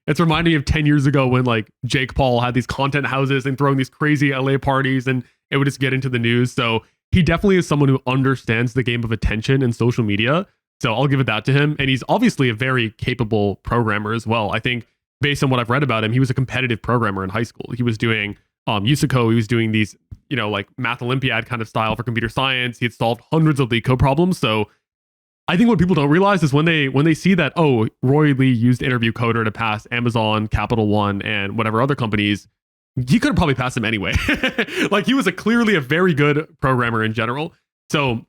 it's reminding me of 10 years ago when like Jake Paul had these content houses and throwing these crazy LA parties, and it would just get into the news. So he definitely is someone who understands the game of attention and social media. So I'll give it that to him. And he's obviously a very capable programmer as well. I think based on what I've read about him, he was a competitive programmer in high school. He was doing USACO, he was doing these, like Math Olympiad kind of style for computer science. He had solved hundreds of LeetCode problems. So I think what people don't realize is when they see that, oh, Roy Lee used Interview Coder to pass Amazon, Capital One, and whatever other companies, he could have probably passed them anyway. Like he was clearly a very good programmer in general. So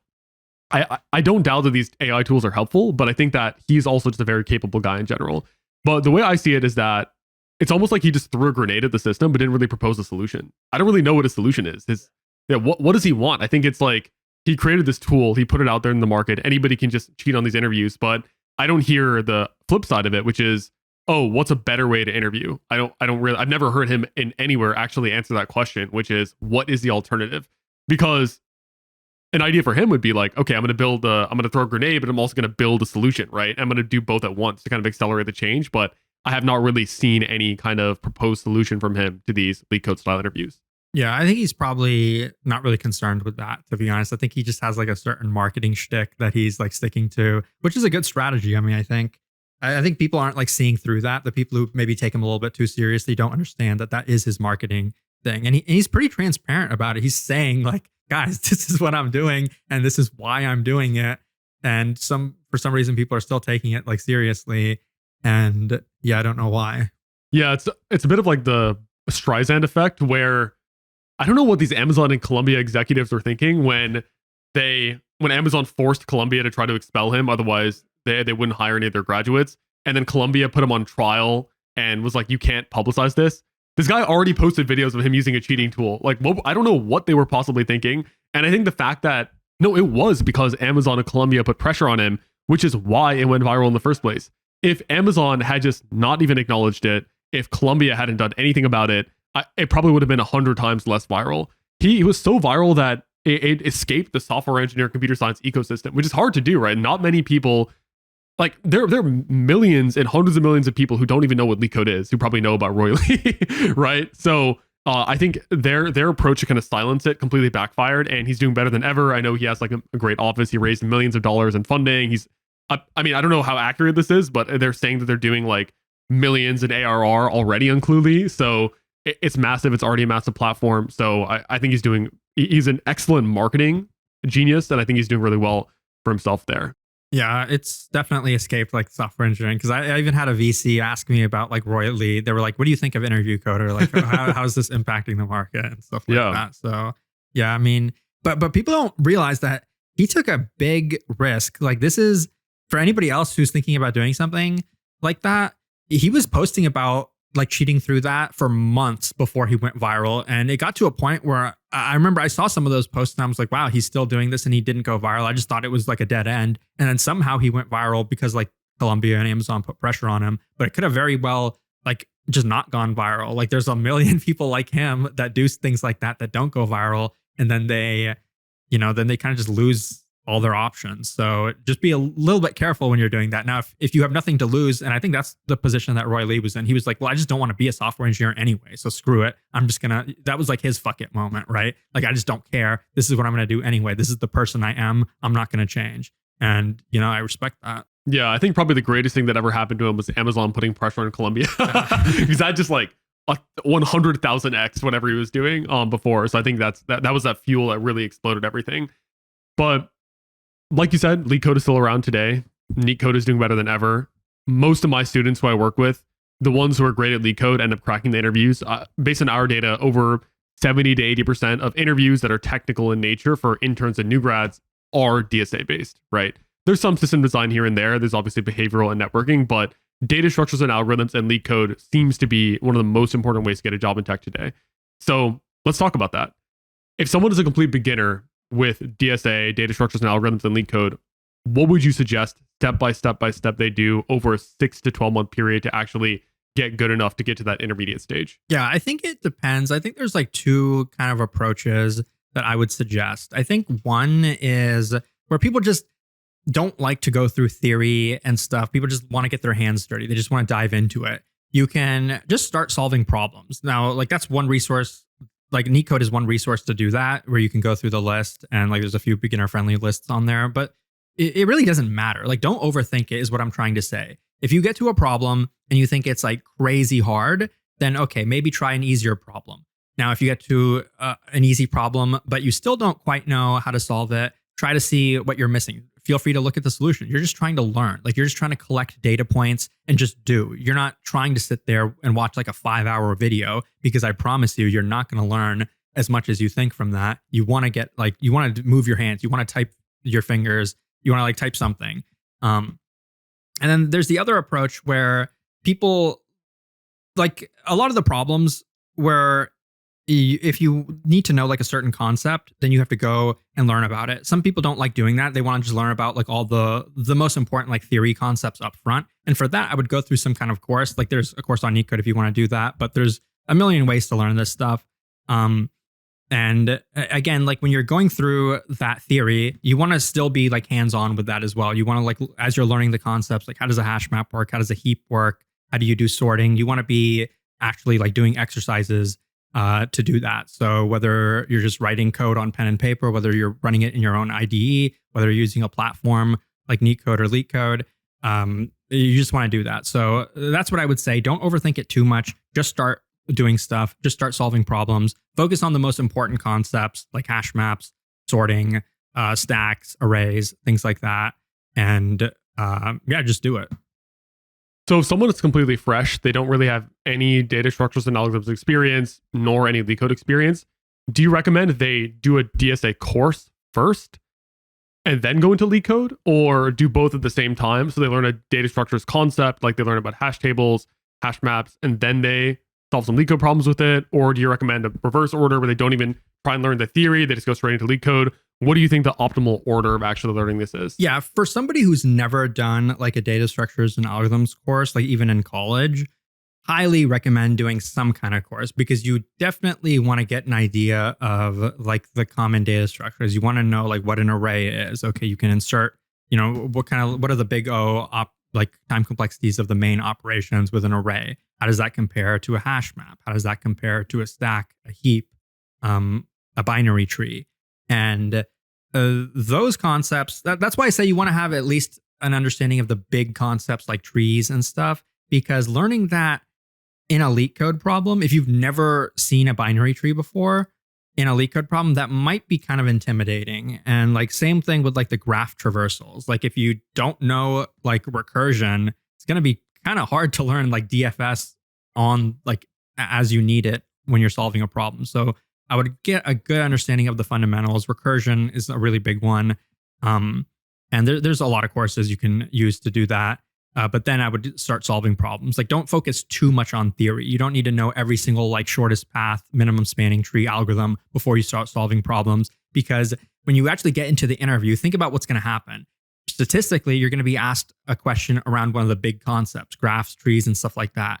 I don't doubt that these AI tools are helpful, but I think that he's also just a very capable guy in general. But the way I see it is that it's almost like he just threw a grenade at the system, but didn't really propose a solution. I don't really know what his solution is. What does he want? I think it's like he created this tool, he put it out there in the market. Anybody can just cheat on these interviews, but I don't hear the flip side of it, which is, oh, what's a better way to interview? I've never heard him in anywhere actually answer that question, which is, what is the alternative? Because an idea for him would be like, okay, I'm going to throw a grenade, but I'm also going to build a solution, right? I'm going to do both at once to kind of accelerate the change. But I have not really seen any kind of proposed solution from him to these LeetCode style interviews. Yeah, I think he's probably not really concerned with that, to be honest. I think he just has like a certain marketing shtick that he's like sticking to, which is a good strategy. I mean, I think people aren't like seeing through that. The people who maybe take him a little bit too seriously don't understand that is his marketing thing. And he's pretty transparent about it. He's saying like, guys, this is what I'm doing and this is why I'm doing it. And for some reason, people are still taking it like seriously. And yeah, I don't know why. Yeah, it's a bit of like the Streisand effect where I don't know what these Amazon and Columbia executives were thinking when Amazon forced Columbia to try to expel him. Otherwise, they wouldn't hire any of their graduates. And then Columbia put him on trial and was like, you can't publicize this. This guy already posted videos of him using a cheating tool. Like, I don't know what they were possibly thinking. And I think the fact that, no, it was because Amazon and Columbia put pressure on him, which is why it went viral in the first place. If Amazon had just not even acknowledged it, if Columbia hadn't done anything about it, it probably would have been 100 times less viral. He was so viral that it escaped the software engineer computer science ecosystem, which is hard to do, right? Not many people, like there are millions and hundreds of millions of people who don't even know what LeetCode is, who probably know about Roy Lee, right? So I think their approach to kind of silence it completely backfired, and he's doing better than ever. I know he has like a great office. He raised millions of dollars in funding. I mean, I don't know how accurate this is, but they're saying that they're doing like millions in ARR already on Cluely. So it's massive. It's already a massive platform. So I think he's an excellent marketing genius, and I think he's doing really well for himself there. Yeah, it's definitely escaped like software engineering, because I even had a VC ask me about like Roy Lee. They were like, what do you think of Interview Coder? Like, how is this impacting the market and stuff like that? So yeah, I mean, but people don't realize that he took a big risk. Like, this is, for anybody else who's thinking about doing something like that, he was posting about like cheating through that for months before he went viral. And it got to a point where I remember I saw some of those posts and I was like, wow, he's still doing this and he didn't go viral. I just thought it was like a dead end. And then somehow he went viral because like Columbia and Amazon put pressure on him, but it could have very well like just not gone viral. Like, there's a million people like him that do things like that don't go viral. And then they kind of just lose all their options. So just be a little bit careful when you're doing that. Now, if you have nothing to lose, and I think that's the position that Roy Lee was in. He was like, well, I just don't want to be a software engineer anyway. So screw it. That was like his fuck it moment, right? Like, I just don't care. This is what I'm going to do anyway. This is the person I am. I'm not going to change. And, I respect that. Yeah, I think probably the greatest thing that ever happened to him was Amazon putting pressure on Columbia. Because that just like 100,000x whatever he was doing before. So I think that was that fuel that really exploded everything. But like you said, LeetCode is still around today. NeetCode is doing better than ever. Most of my students who I work with, the ones who are great at LeetCode, end up cracking the interviews. Based on our data, over 70 to 80% of interviews that are technical in nature for interns and new grads are DSA based, right? There's some system design here and there. There's obviously behavioral and networking, but data structures and algorithms and LeetCode seems to be one of the most important ways to get a job in tech today. So let's talk about that. If someone is a complete beginner with DSA, data structures and algorithms and LeetCode, what would you suggest step by step they do over a 6 to 12 month period to actually get good enough to get to that intermediate stage? Yeah, I think it depends. I think there's like two kind of approaches that I would suggest. I think one is where people just don't like to go through theory and stuff. People just want to get their hands dirty. They just want to dive into it. You can just start solving problems. Now, like, that's one resource. Like, NeetCode is one resource to do that, where you can go through the list, and like there's a few beginner friendly lists on there, but it really doesn't matter. Like, don't overthink it is what I'm trying to say. If you get to a problem and you think it's like crazy hard, then okay, maybe try an easier problem. Now, if you get to an easy problem, but you still don't quite know how to solve it, try to see what you're missing. Feel free to look at the solution. You're just trying to learn. Like you're just trying to collect data points and just do. You're not trying to sit there and watch like a 5-hour video, because I promise you're not going to learn as much as you think from that. You want to get like, you want to move your hands. You want to type your fingers. You want to like type something. And then there's the other approach where people, like a lot of the problems where if you need to know like a certain concept, then you have to go and learn about it. Some people don't like doing that. They want to just learn about like all the most important like theory concepts up front. And for that, I would go through some kind of course. Like there's a course on NeetCode if you want to do that, but there's a million ways to learn this stuff. And again, like when you're going through that theory, you want to still be like hands-on with that as well. You want to like, as you're learning the concepts, like how does a hash map work? How does a heap work? How do you do sorting? You want to be actually like doing exercises to do that. So whether you're just writing code on pen and paper, whether you're running it in your own IDE, whether you're using a platform like NeetCode or LeetCode, you just want to do that. So that's what I would say. Don't overthink it too much. Just start doing stuff. Just start solving problems. Focus on the most important concepts like hash maps, sorting, stacks, arrays, things like that. And yeah, just do it. So if someone is completely fresh, they don't really have any data structures and algorithms experience, nor any LeetCode experience, do you recommend they do a DSA course first and then go into LeetCode, or do both at the same time? So they learn a data structures concept, like they learn about hash tables, hash maps, and then they solve some LeetCode problems with it? Or do you recommend a reverse order where they don't even try and learn the theory, they just go straight into LeetCode? What do you think the optimal order of actually learning this is? Yeah, for somebody who's never done like a data structures and algorithms course, like even in college, highly recommend doing some kind of course, because you definitely want to get an idea of like the common data structures. You want to know like what an array is. Okay, you can insert, you know, what are the big O like time complexities of the main operations with an array? How does that compare to a hash map? How does that compare to a stack, a heap, a binary tree? And those concepts, that's why I say you want to have at least an understanding of the big concepts like trees and stuff, because learning that in a LeetCode problem, if you've never seen a binary tree before in a LeetCode problem, that might be kind of intimidating. And like same thing with like the graph traversals. Like if you don't know like recursion, it's going to be kind of hard to learn like DFS on like as you need it when you're solving a problem. So I would get a good understanding of the fundamentals. Recursion is a really big one. And there's a lot of courses you can use to do that. But then I would start solving problems. Like don't focus too much on theory. You don't need to know every single like shortest path, minimum spanning tree algorithm before you start solving problems. Because when you actually get into the interview, think about what's going to happen. Statistically, you're going to be asked a question around one of the big concepts, graphs, trees, and stuff like that.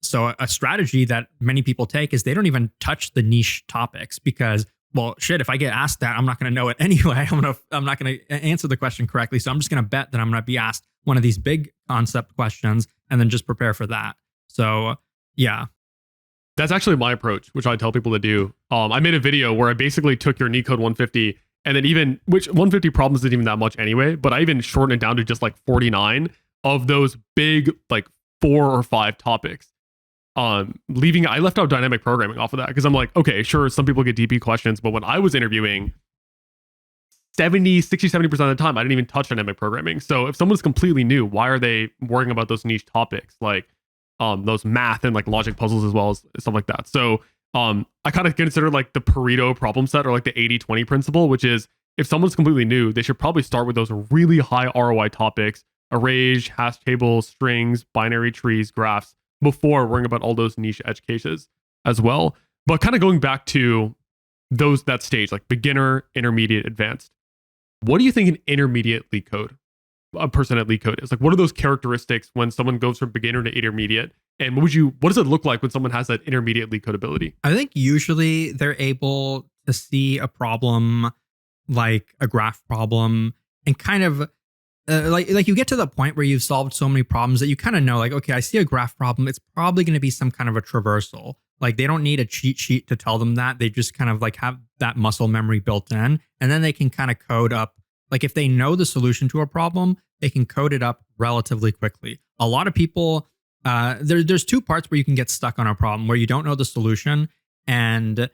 So a strategy that many people take is they don't even touch the niche topics, because, well, shit, if I get asked that, I'm not going to know it anyway. I'm not going to answer the question correctly. So I'm just going to bet that I'm going to be asked one of these big concept questions and then just prepare for that. So yeah. That's actually my approach, which I tell people to do. I made a video where I basically took your NeetCode 150 and then which 150 problems isn't even that much anyway, but I even shortened it down to just like 49 of those big, like 4 or 5 topics. I left out dynamic programming off of that because I'm like, okay, sure, some people get DP questions, but when I was interviewing, 70% of the time, I didn't even touch dynamic programming. So if someone's completely new, why are they worrying about those niche topics like those math and like logic puzzles as well as stuff like that? So I kind of consider like the Pareto problem set, or like the 80-20 principle, which is if someone's completely new, they should probably start with those really high ROI topics: arrays, hash tables, strings, binary trees, graphs, before worrying about all those niche edge cases as well. But kind of going back to that stage, like beginner, intermediate, advanced. What do you think an intermediate LeetCode, a person at LeetCode is? Like, what are those characteristics when someone goes from beginner to intermediate? And what does it look like when someone has that intermediate LeetCode ability? I think usually they're able to see a problem like a graph problem and kind of like you get to the point where you've solved so many problems that you kind of know, like, okay, I see a graph problem. It's probably going to be some kind of a traversal. Like they don't need a cheat sheet to tell them that. They just kind of like have that muscle memory built in, and then they can kind of code up Like if they know the solution to a problem, they can code it up relatively quickly. A lot of people, there's two parts where you can get stuck on a problem where you don't know the solution. And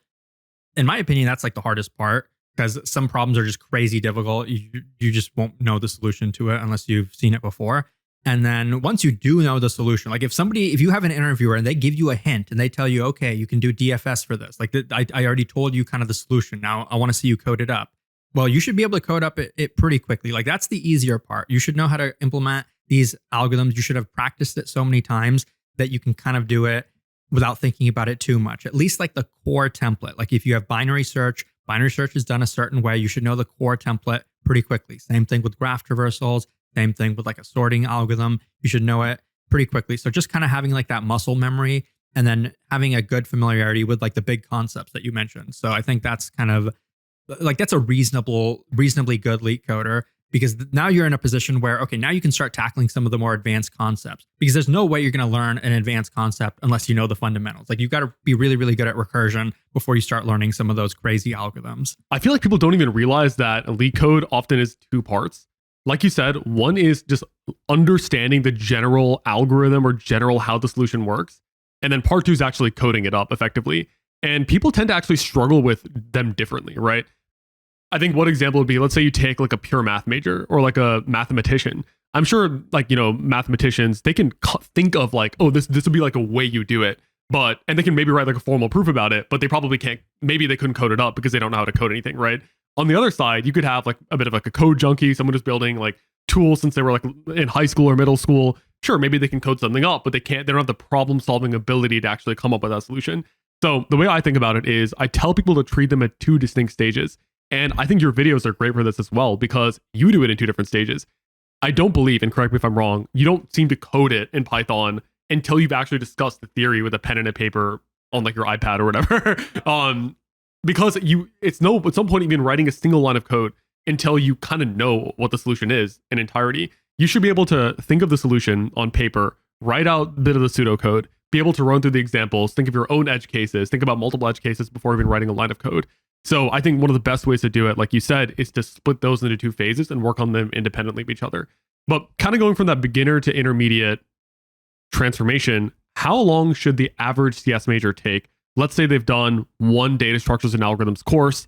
in my opinion, that's like the hardest part, because some problems are just crazy difficult. You just won't know the solution to it unless you've seen it before. And then once you do know the solution, like if you have an interviewer and they give you a hint and they tell you, okay, you can do DFS for this. Like I already told you kind of the solution. Now I want to see you code it up. Well, you should be able to code up it pretty quickly. Like that's the easier part. You should know how to implement these algorithms. You should have practiced it so many times that you can kind of do it without thinking about it too much. At least like the core template. Like if you have binary search is done a certain way. You should know the core template pretty quickly. Same thing with graph traversals. Same thing with like a sorting algorithm. You should know it pretty quickly. So just kind of having like that muscle memory and then having a good familiarity with like the big concepts that you mentioned. So I think that's kind of like, that's a reasonably good LeetCoder, because now you're in a position where, okay, now you can start tackling some of the more advanced concepts, because there's no way you're going to learn an advanced concept unless you know the fundamentals. Like you've got to be really, really good at recursion before you start learning some of those crazy algorithms. I feel like people don't even realize that LeetCode often is two parts. Like you said, one is just understanding the general algorithm or general how the solution works. And then part two is actually coding it up effectively. And people tend to actually struggle with them differently, right? I think one example would be, let's say you take like a pure math major or like a mathematician. I'm sure like, mathematicians, they can think of like, oh, this would be like a way you do it. And they can maybe write like a formal proof about it, but they probably can't, maybe they couldn't code it up because they don't know how to code anything, right? On the other side, you could have like a bit of like a code junkie, someone who's building like tools since they were like in high school or middle school. Sure, maybe they can code something up, but they don't have the problem solving ability to actually come up with that solution. So the way I think about it is I tell people to treat them at two distinct stages. And I think your videos are great for this as well, because you do it in two different stages. I don't believe, and correct me if I'm wrong, you don't seem to code it in Python until you've actually discussed the theory with a pen and a paper on like your iPad or whatever. Because at some point even writing a single line of code until you kind of know what the solution is in entirety. You should be able to think of the solution on paper, write out a bit of the pseudocode, be able to run through the examples, think of your own edge cases, think about multiple edge cases before even writing a line of code. So I think one of the best ways to do it, like you said, is to split those into two phases and work on them independently of each other. But kind of going from that beginner to intermediate transformation, how long should the average CS major take? Let's say they've done one data structures and algorithms course,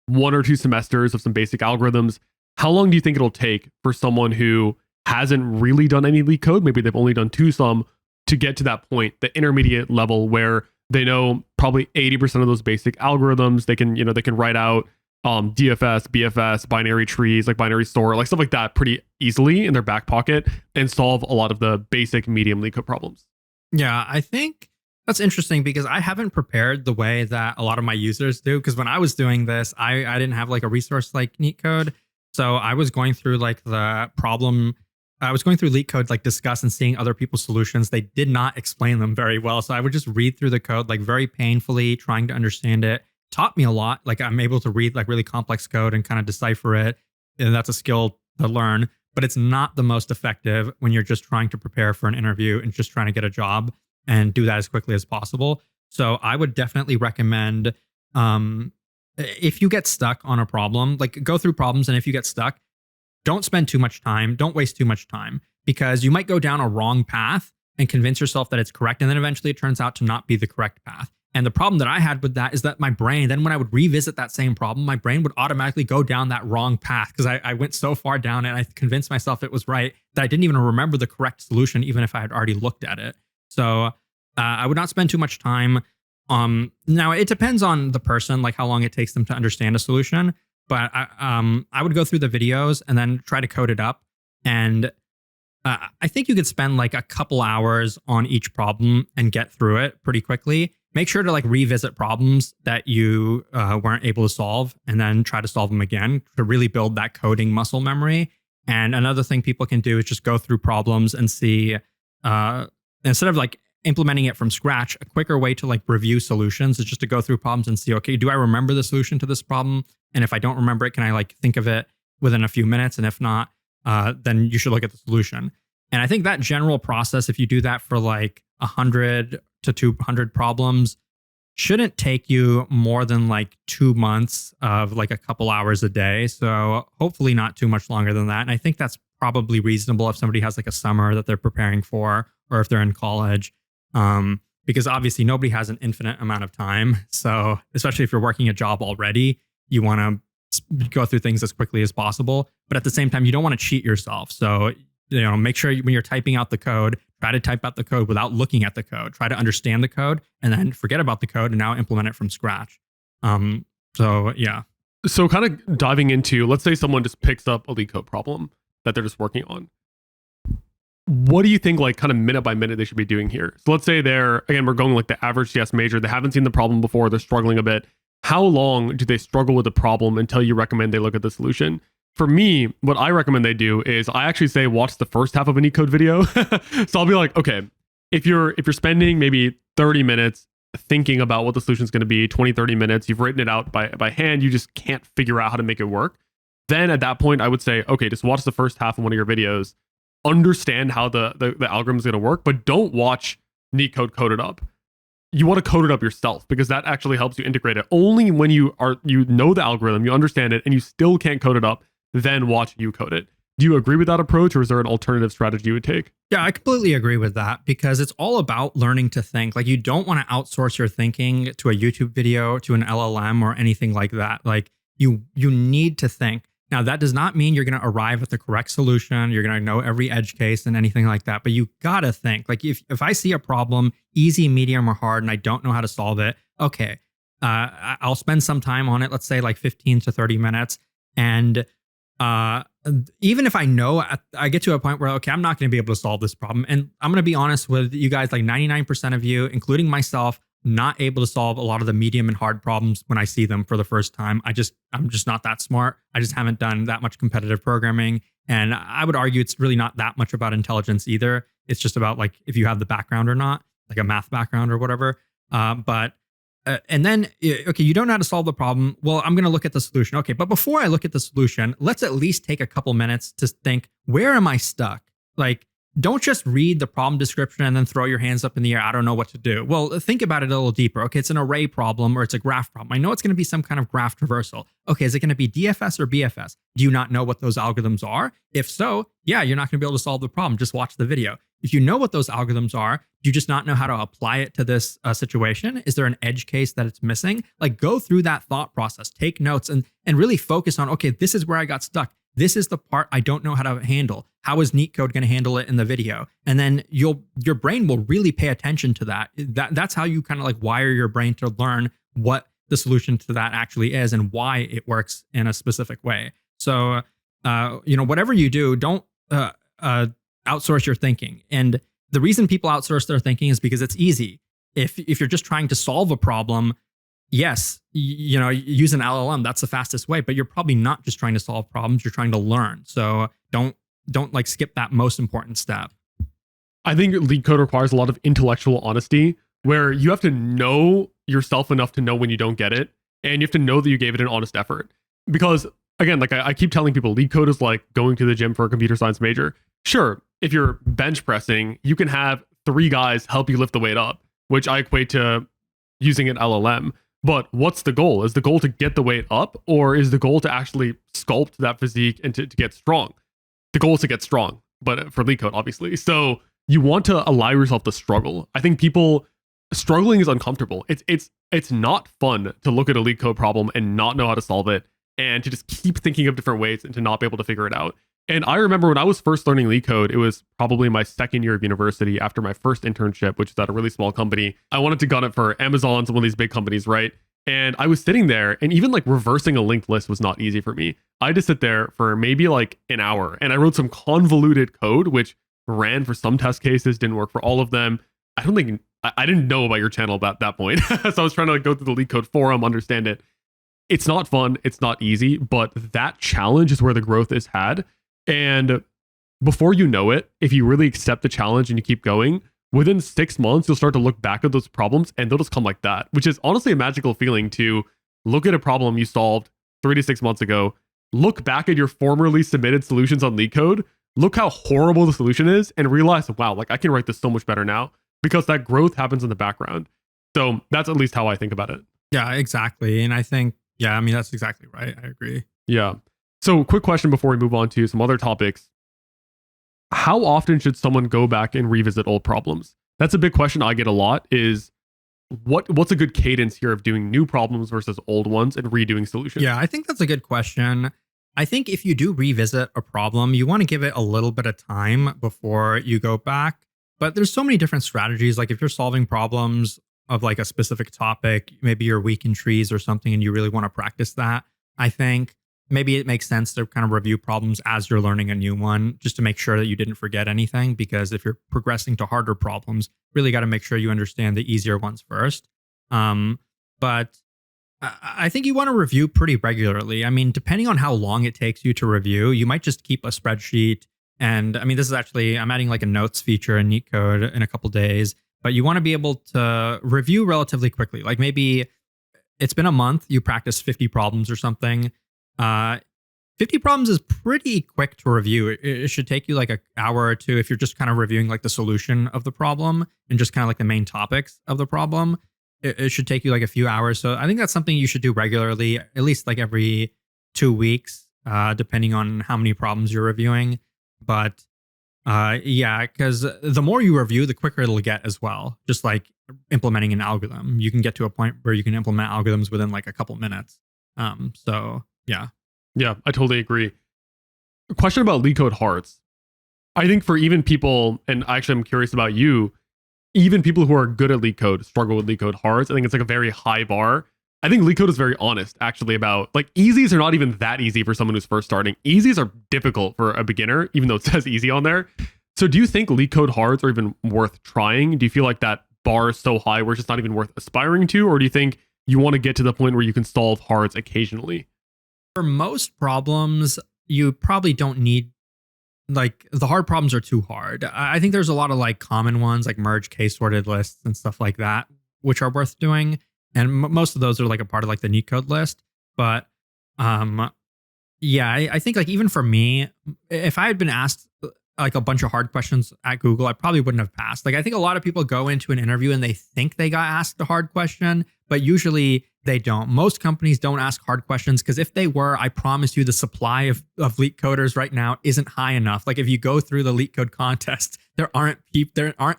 1 or 2 semesters of some basic algorithms. How long do you think it'll take for someone who hasn't really done any LeetCode, maybe they've only done 2 some, to get to that point, the intermediate level where they know probably 80% of those basic algorithms? They can write out DFS, BFS, binary trees, like binary store, like stuff like that pretty easily in their back pocket and solve a lot of the basic medium LeetCode problems. Yeah, I think that's interesting because I haven't prepared the way that a lot of my users do. Because when I was doing this, I didn't have like a resource like NeetCode. So I was going through like the problem. I was going through LeetCode, like discuss and seeing other people's solutions. They did not explain them very well. So I would just read through the code like very painfully, trying to understand it. Taught me a lot. Like I'm able to read like really complex code and kind of decipher it. And that's a skill to learn, but it's not the most effective when you're just trying to prepare for an interview and just trying to get a job and do that as quickly as possible. So I would definitely recommend, if you get stuck on a problem, like go through problems. And if you get stuck, don't spend too much time. Don't waste too much time, because you might go down a wrong path and convince yourself that it's correct. And then eventually it turns out to not be the correct path. And the problem that I had with that is that my brain, then when I would revisit that same problem, my brain would automatically go down that wrong path because I went so far down and I convinced myself it was right that I didn't even remember the correct solution, even if I had already looked at it. So I would not spend too much time. Now it depends on the person, like how long it takes them to understand a solution. But I would go through the videos and then try to code it up. And I think you could spend like a couple hours on each problem and get through it pretty quickly. Make sure to like revisit problems that you weren't able to solve and then try to solve them again to really build that coding muscle memory. And another thing people can do is just go through problems and see, instead of like implementing it from scratch, a quicker way to like review solutions is just to go through problems and see, okay, do I remember the solution to this problem? And if I don't remember it, can I like think of it within a few minutes? And if not, then you should look at the solution. And I think that general process, if you do that for like 100 to 200 problems, shouldn't take you more than like 2 months of like a couple hours a day. So hopefully not too much longer than that. And I think that's probably reasonable if somebody has like a summer that they're preparing for, or if they're in college. Because obviously nobody has an infinite amount of time. So especially if you're working a job already, you want to go through things as quickly as possible. But at the same time, you don't want to cheat yourself. So, make sure when you're typing out the code, try to type out the code without looking at the code. Try to understand the code and then forget about the code and now implement it from scratch. So yeah. So kind of diving into, let's say someone just picks up a LeetCode problem that they're just working on. What do you think, like kind of minute by minute, they should be doing here? So let's say we're going like the average CS major. They haven't seen the problem before. They're struggling a bit. How long do they struggle with the problem until you recommend they look at the solution? For me, what I recommend they do is I actually say watch the first half of a NeetCode video. So I'll be like, okay, if you're spending maybe 30 minutes thinking about what the solution is going to be, 20, 30 minutes, you've written it out by hand, you just can't figure out how to make it work. Then at that point, I would say, okay, just watch the first half of one of your videos, understand how the algorithm is going to work, but don't watch NeetCode code it up. You want to code it up yourself because that actually helps you integrate it. Only when you know the algorithm, you understand it, and you still can't code it up, then watch you code it. Do you agree with that approach, or is there an alternative strategy you would take? Yeah, I completely agree with that because it's all about learning to think. Like, you don't want to outsource your thinking to a YouTube video, to an LLM, or anything like that. Like, you need to think. Now, that does not mean you're going to arrive at the correct solution. You're going to know every edge case and anything like that. But you got to think. Like, if I see a problem, easy, medium, or hard, and I don't know how to solve it, okay, I'll spend some time on it. Let's say like 15 to 30 minutes. And even if I know, I get to a point where, okay, I'm not going to be able to solve this problem. And I'm going to be honest with you guys, like 99% of you, including myself, not able to solve a lot of the medium and hard problems when I see them for the first time. I'm just not that smart. I just haven't done that much competitive programming. And I would argue it's really not that much about intelligence either. It's just about like if you have the background or not, like a math background or whatever. And then, okay, you don't know how to solve the problem. Well, I'm going to look at the solution. Okay, but before I look at the solution, let's at least take a couple minutes to think, where am I stuck? Like, don't just read the problem description and then throw your hands up in the air. I don't know what to do. Well, think about it a little deeper. Okay, it's an array problem or it's a graph problem. I know it's going to be some kind of graph traversal. Okay, is it going to be DFS or BFS? Do you not know what those algorithms are? If so, yeah, you're not going to be able to solve the problem. Just watch the video. If you know what those algorithms are, do you just not know how to apply it to this situation? Is there an edge case that it's missing? Like, go through that thought process, take notes, and really focus on, okay, this is where I got stuck. This is the part I don't know how to handle. How is NeetCode going to handle it in the video? And then your brain will really pay attention to that. That's how you kind of like wire your brain to learn what the solution to that actually is and why it works in a specific way. So, whatever you do, don't outsource your thinking. And the reason people outsource their thinking is because it's easy. If you're just trying to solve a problem, yes, use an LLM. That's the fastest way, but you're probably not just trying to solve problems. You're trying to learn. So don't like skip that most important step. I think LeetCode requires a lot of intellectual honesty where you have to know yourself enough to know when you don't get it. And you have to know that you gave it an honest effort. Because again, like I keep telling people, LeetCode is like going to the gym for a computer science major. Sure, if you're bench pressing, you can have 3 guys help you lift the weight up, which I equate to using an LLM. But what's the goal? Is the goal to get the weight up, or is the goal to actually sculpt that physique and to get strong? The goal is to get strong, but for LeetCode, obviously. So you want to allow yourself to struggle. I think people struggling is uncomfortable. It's not fun to look at a LeetCode problem and not know how to solve it, and to just keep thinking of different ways and to not be able to figure it out. And I remember when I was first learning LeetCode, it was probably my second year of university after my first internship, which is at a really small company. I wanted to gun it for Amazon, some of these big companies, right? And I was sitting there, and even like reversing a linked list was not easy for me. I had to sit there for maybe like an hour, and I wrote some convoluted code, which ran for some test cases, didn't work for all of them. I didn't know about your channel at that point. So I was trying to like go through the LeetCode forum, understand it. It's not fun. It's not easy, but that challenge is where the growth is had. And before you know it, if you really accept the challenge and you keep going, within 6 months, you'll start to look back at those problems and they'll just come like that, which is honestly a magical feeling to look at a problem you solved 3 to 6 months ago, look back at your formerly submitted solutions on LeetCode, look how horrible the solution is, and realize, wow, like I can write this so much better now, because that growth happens in the background. So that's at least how I think about it. Yeah, exactly. And I think, yeah, I mean, that's exactly right. I agree. Yeah. So quick question before we move on to some other topics. How often should someone go back and revisit old problems? That's a big question I get a lot is what's a good cadence here of doing new problems versus old ones and redoing solutions? Yeah, I think that's a good question. I think if you do revisit a problem, you want to give it a little bit of time before you go back. But there's so many different strategies. Like if you're solving problems of like a specific topic, maybe you're weak in trees or something and you really want to practice that, I think maybe it makes sense to kind of review problems as you're learning a new one, just to make sure that you didn't forget anything. Because if you're progressing to harder problems, really got to make sure you understand the easier ones first. But I think you want to review pretty regularly. I mean, depending on how long it takes you to review, you might just keep a spreadsheet. And I mean, this is actually, I'm adding like a notes feature in NeetCode in a couple days, but you want to be able to review relatively quickly. Like maybe it's been a month, you practice 50 problems or something. 50 problems is pretty quick to review. It should take you like an hour or two if you're just kind of reviewing like the solution of the problem and just kind of like the main topics of the problem. It should take you like a few hours. So I think that's something you should do regularly, at least like every 2 weeks, depending on how many problems you're reviewing. But yeah, because the more you review, the quicker it'll get as well. Just like implementing an algorithm, you can get to a point where you can implement algorithms within like a couple minutes. So yeah. Yeah, I totally agree. A question about LeetCode hearts. I think for even people, and actually I'm curious about you, even people who are good at LeetCode struggle with LeetCode hearts. I think it's like a very high bar. I think LeetCode is very honest actually about like easies are not even that easy for someone who's first starting. Easies are difficult for a beginner, even though it says easy on there. So do you think LeetCode hearts are even worth trying? Do you feel like that bar is so high where it's just not even worth aspiring to? Or do you think you want to get to the point where you can solve hearts occasionally? For most problems, you probably don't need, like, the hard problems are too hard. I think there's a lot of like common ones like merge case sorted lists and stuff like that, which are worth doing. And most of those are like a part of like the NeetCode list. But yeah, I think like even for me, if I had been asked like a bunch of hard questions at Google, I probably wouldn't have passed. Like I think a lot of people go into an interview and they think they got asked a hard question, but usually they don't. Most companies don't ask hard questions because if they were, I promise you the supply of LeetCoders right now isn't high enough. Like if you go through the LeetCode contest, there aren't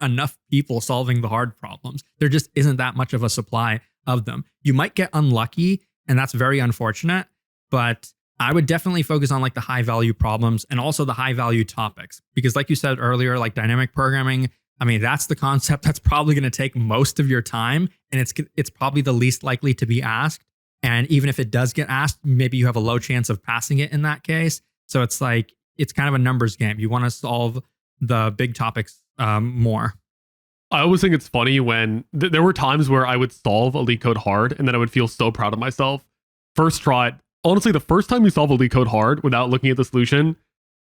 enough people solving the hard problems. There just isn't that much of a supply of them. You might get unlucky, and that's very unfortunate, but I would definitely focus on like the high value problems and also the high value topics. Because like you said earlier, like dynamic programming, I mean, that's the concept that's probably going to take most of your time, and it's probably the least likely to be asked. And even if it does get asked, maybe you have a low chance of passing it in that case. So it's like, it's kind of a numbers game. You want to solve the big topics more. I always think it's funny when there were times where I would solve a LeetCode hard and then I would feel so proud of myself. First try. Honestly, the first time you solve a LeetCode hard without looking at the solution,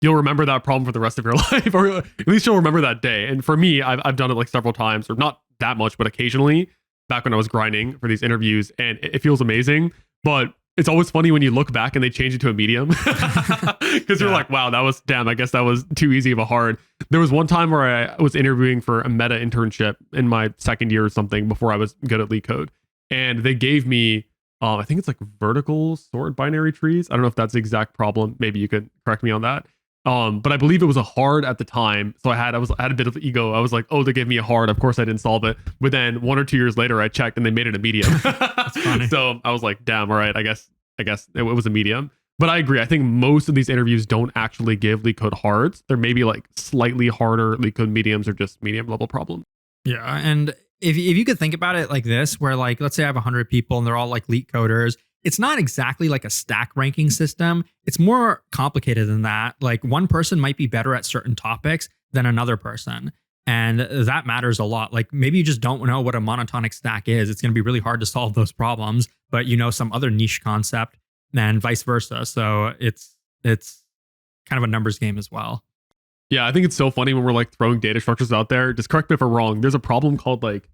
you'll remember that problem for the rest of your life, or at least you'll remember that day. And for me, I've done it like several times, or not that much, but occasionally back when I was grinding for these interviews, and it feels amazing. But it's always funny when you look back and they change it to a medium because you're like, wow, I guess that was too easy of a hard. There was one time where I was interviewing for a meta internship in my second year or something before I was good at LeetCode. And they gave me, I think it's like vertical sort binary trees. I don't know if that's the exact problem. Maybe you could correct me on that. But I believe it was a hard at the time. So I had a bit of ego. I was like, oh, they gave me a hard. Of course I didn't solve it. But then 1 or 2 years later, I checked and they made it a medium. That's funny. So I was like, damn, all right, I guess it was a medium. But I agree. I think most of these interviews don't actually give LeetCode hards. There may be like slightly harder LeetCode mediums or just medium level problems. Yeah. And if you could think about it like this, where like, let's say I have 100 people and they're all like LeetCoders, it's not exactly like a stack ranking system. It's more complicated than that. Like one person might be better at certain topics than another person. And that matters a lot. Like maybe you just don't know what a monotonic stack is. It's going to be really hard to solve those problems, but you know some other niche concept and vice versa. So it's kind of a numbers game as well. Yeah, I think it's so funny when we're like throwing data structures out there. Just correct me if I'm wrong. There's a problem called like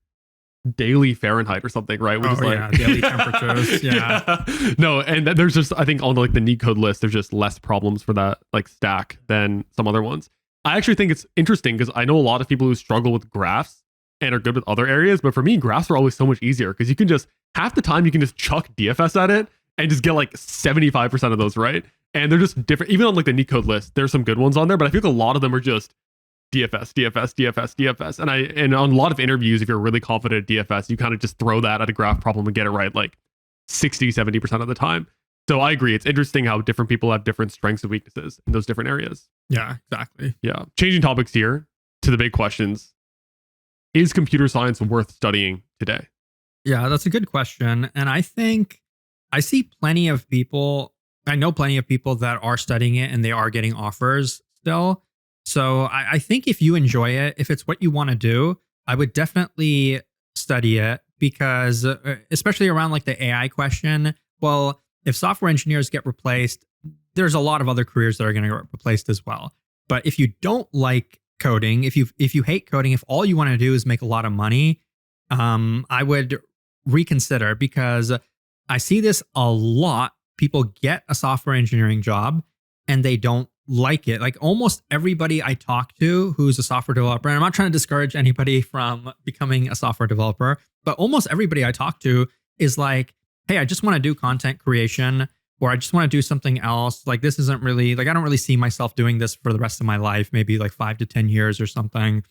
daily Fahrenheit or something, right? Which is like daily temperatures. Yeah. No, and there's just, I think on like the NeetCode list, there's just less problems for that like stack than some other ones. I actually think it's interesting because I know a lot of people who struggle with graphs, and are good with other areas. But for me, graphs are always so much easier because you can just, half the time you can just chuck DFS at it and just get like 75% of those right. And they're just different. Even on like the NeetCode list, there's some good ones on there, but I feel like a lot of them are just DFS, DFS, DFS, DFS. And on a lot of interviews, if you're really confident at DFS, you kind of just throw that at a graph problem and get it right like 60, 70% of the time. So I agree. It's interesting how different people have different strengths and weaknesses in those different areas. Yeah, exactly. Yeah. Changing topics here to the big questions. Is computer science worth studying today? Yeah, that's a good question. And I think I see plenty of people, I know plenty of people that are studying it and they are getting offers still. So I think if you enjoy it, if it's what you want to do, I would definitely study it because especially around like the AI question, well, if software engineers get replaced, there's a lot of other careers that are going to get replaced as well. But if you don't like coding, if you hate coding, if all you want to do is make a lot of money, I would reconsider because I see this a lot. People get a software engineering job and they don't like it. Like almost everybody I talk to who's a software developer, and I'm not trying to discourage anybody from becoming a software developer, but almost everybody I talk to is like, hey, I just want to do content creation, or I just want to do something else. Like this isn't really, like I don't really see myself doing this for the rest of my life, maybe like 5 to 10 years or something.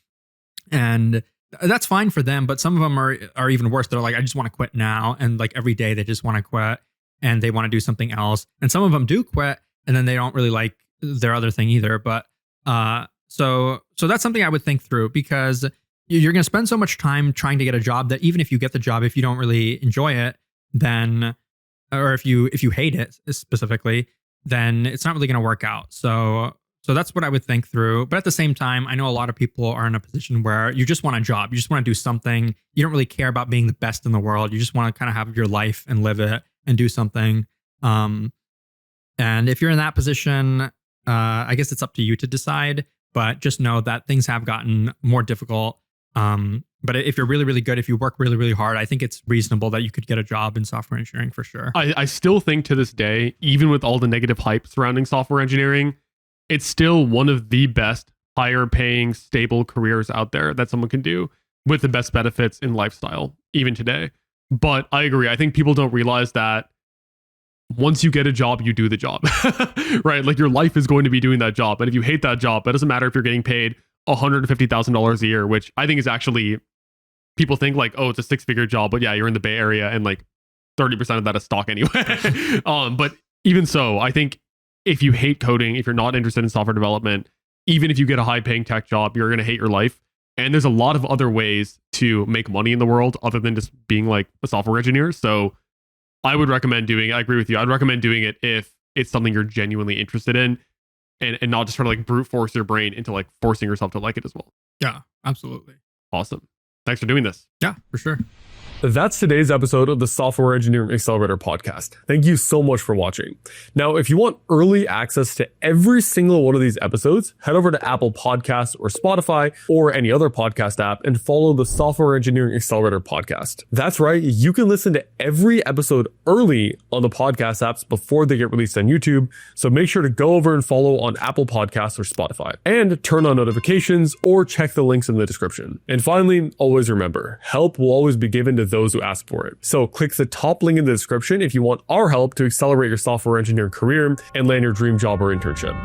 And that's fine for them, but some of them are even worse. They're like, I just want to quit now. And like every day they just want to quit and they want to do something else. And some of them do quit and then they don't really like their other thing either. But so that's something I would think through because you're going to spend so much time trying to get a job that even if you get the job, if you don't really enjoy it, then, or if you hate it specifically, then it's not really going to work out. So that's what I would think through. But at the same time, I know a lot of people are in a position where you just want a job. You just want to do something. You don't really care about being the best in the world. You just want to kind of have your life and live it and do something. And if you're in that position, I guess it's up to you to decide. But just know that things have gotten more difficult. But if you're really, really good, if you work really, really hard, I think it's reasonable that you could get a job in software engineering for sure. I still think to this day, even with all the negative hype surrounding software engineering, it's still one of the best, higher paying, stable careers out there that someone can do with the best benefits in lifestyle, even today. But I agree. I think people don't realize that once you get a job, you do the job, right? Like your life is going to be doing that job. And if you hate that job, it doesn't matter if you're getting paid $150,000 a year, which I think is actually, people think like, oh, it's a 6-figure job, but yeah, you're in the Bay Area and like 30% of that is stock anyway. But even so, I think if you hate coding, if you're not interested in software development, even if you get a high paying tech job, you're going to hate your life. And there's a lot of other ways to make money in the world other than just being like a software engineer. So I would recommend doing it. I agree with you. I'd recommend doing it if it's something you're genuinely interested in and not just trying to like brute force your brain into like forcing yourself to like it as well. Yeah, absolutely. Awesome. Thanks for doing this. Yeah, for sure. That's today's episode of the Software Engineering Accelerator podcast. Thank you so much for watching. Now, if you want early access to every single one of these episodes, head over to Apple Podcasts or Spotify or any other podcast app and follow the Software Engineering Accelerator podcast. That's right, you can listen to every episode early on the podcast apps before they get released on YouTube. So make sure to go over and follow on Apple Podcasts or Spotify and turn on notifications or check the links in the description. And finally, always remember, help will always be given to those who ask for it. So click the top link in the description if you want our help to accelerate your software engineering career and land your dream job or internship.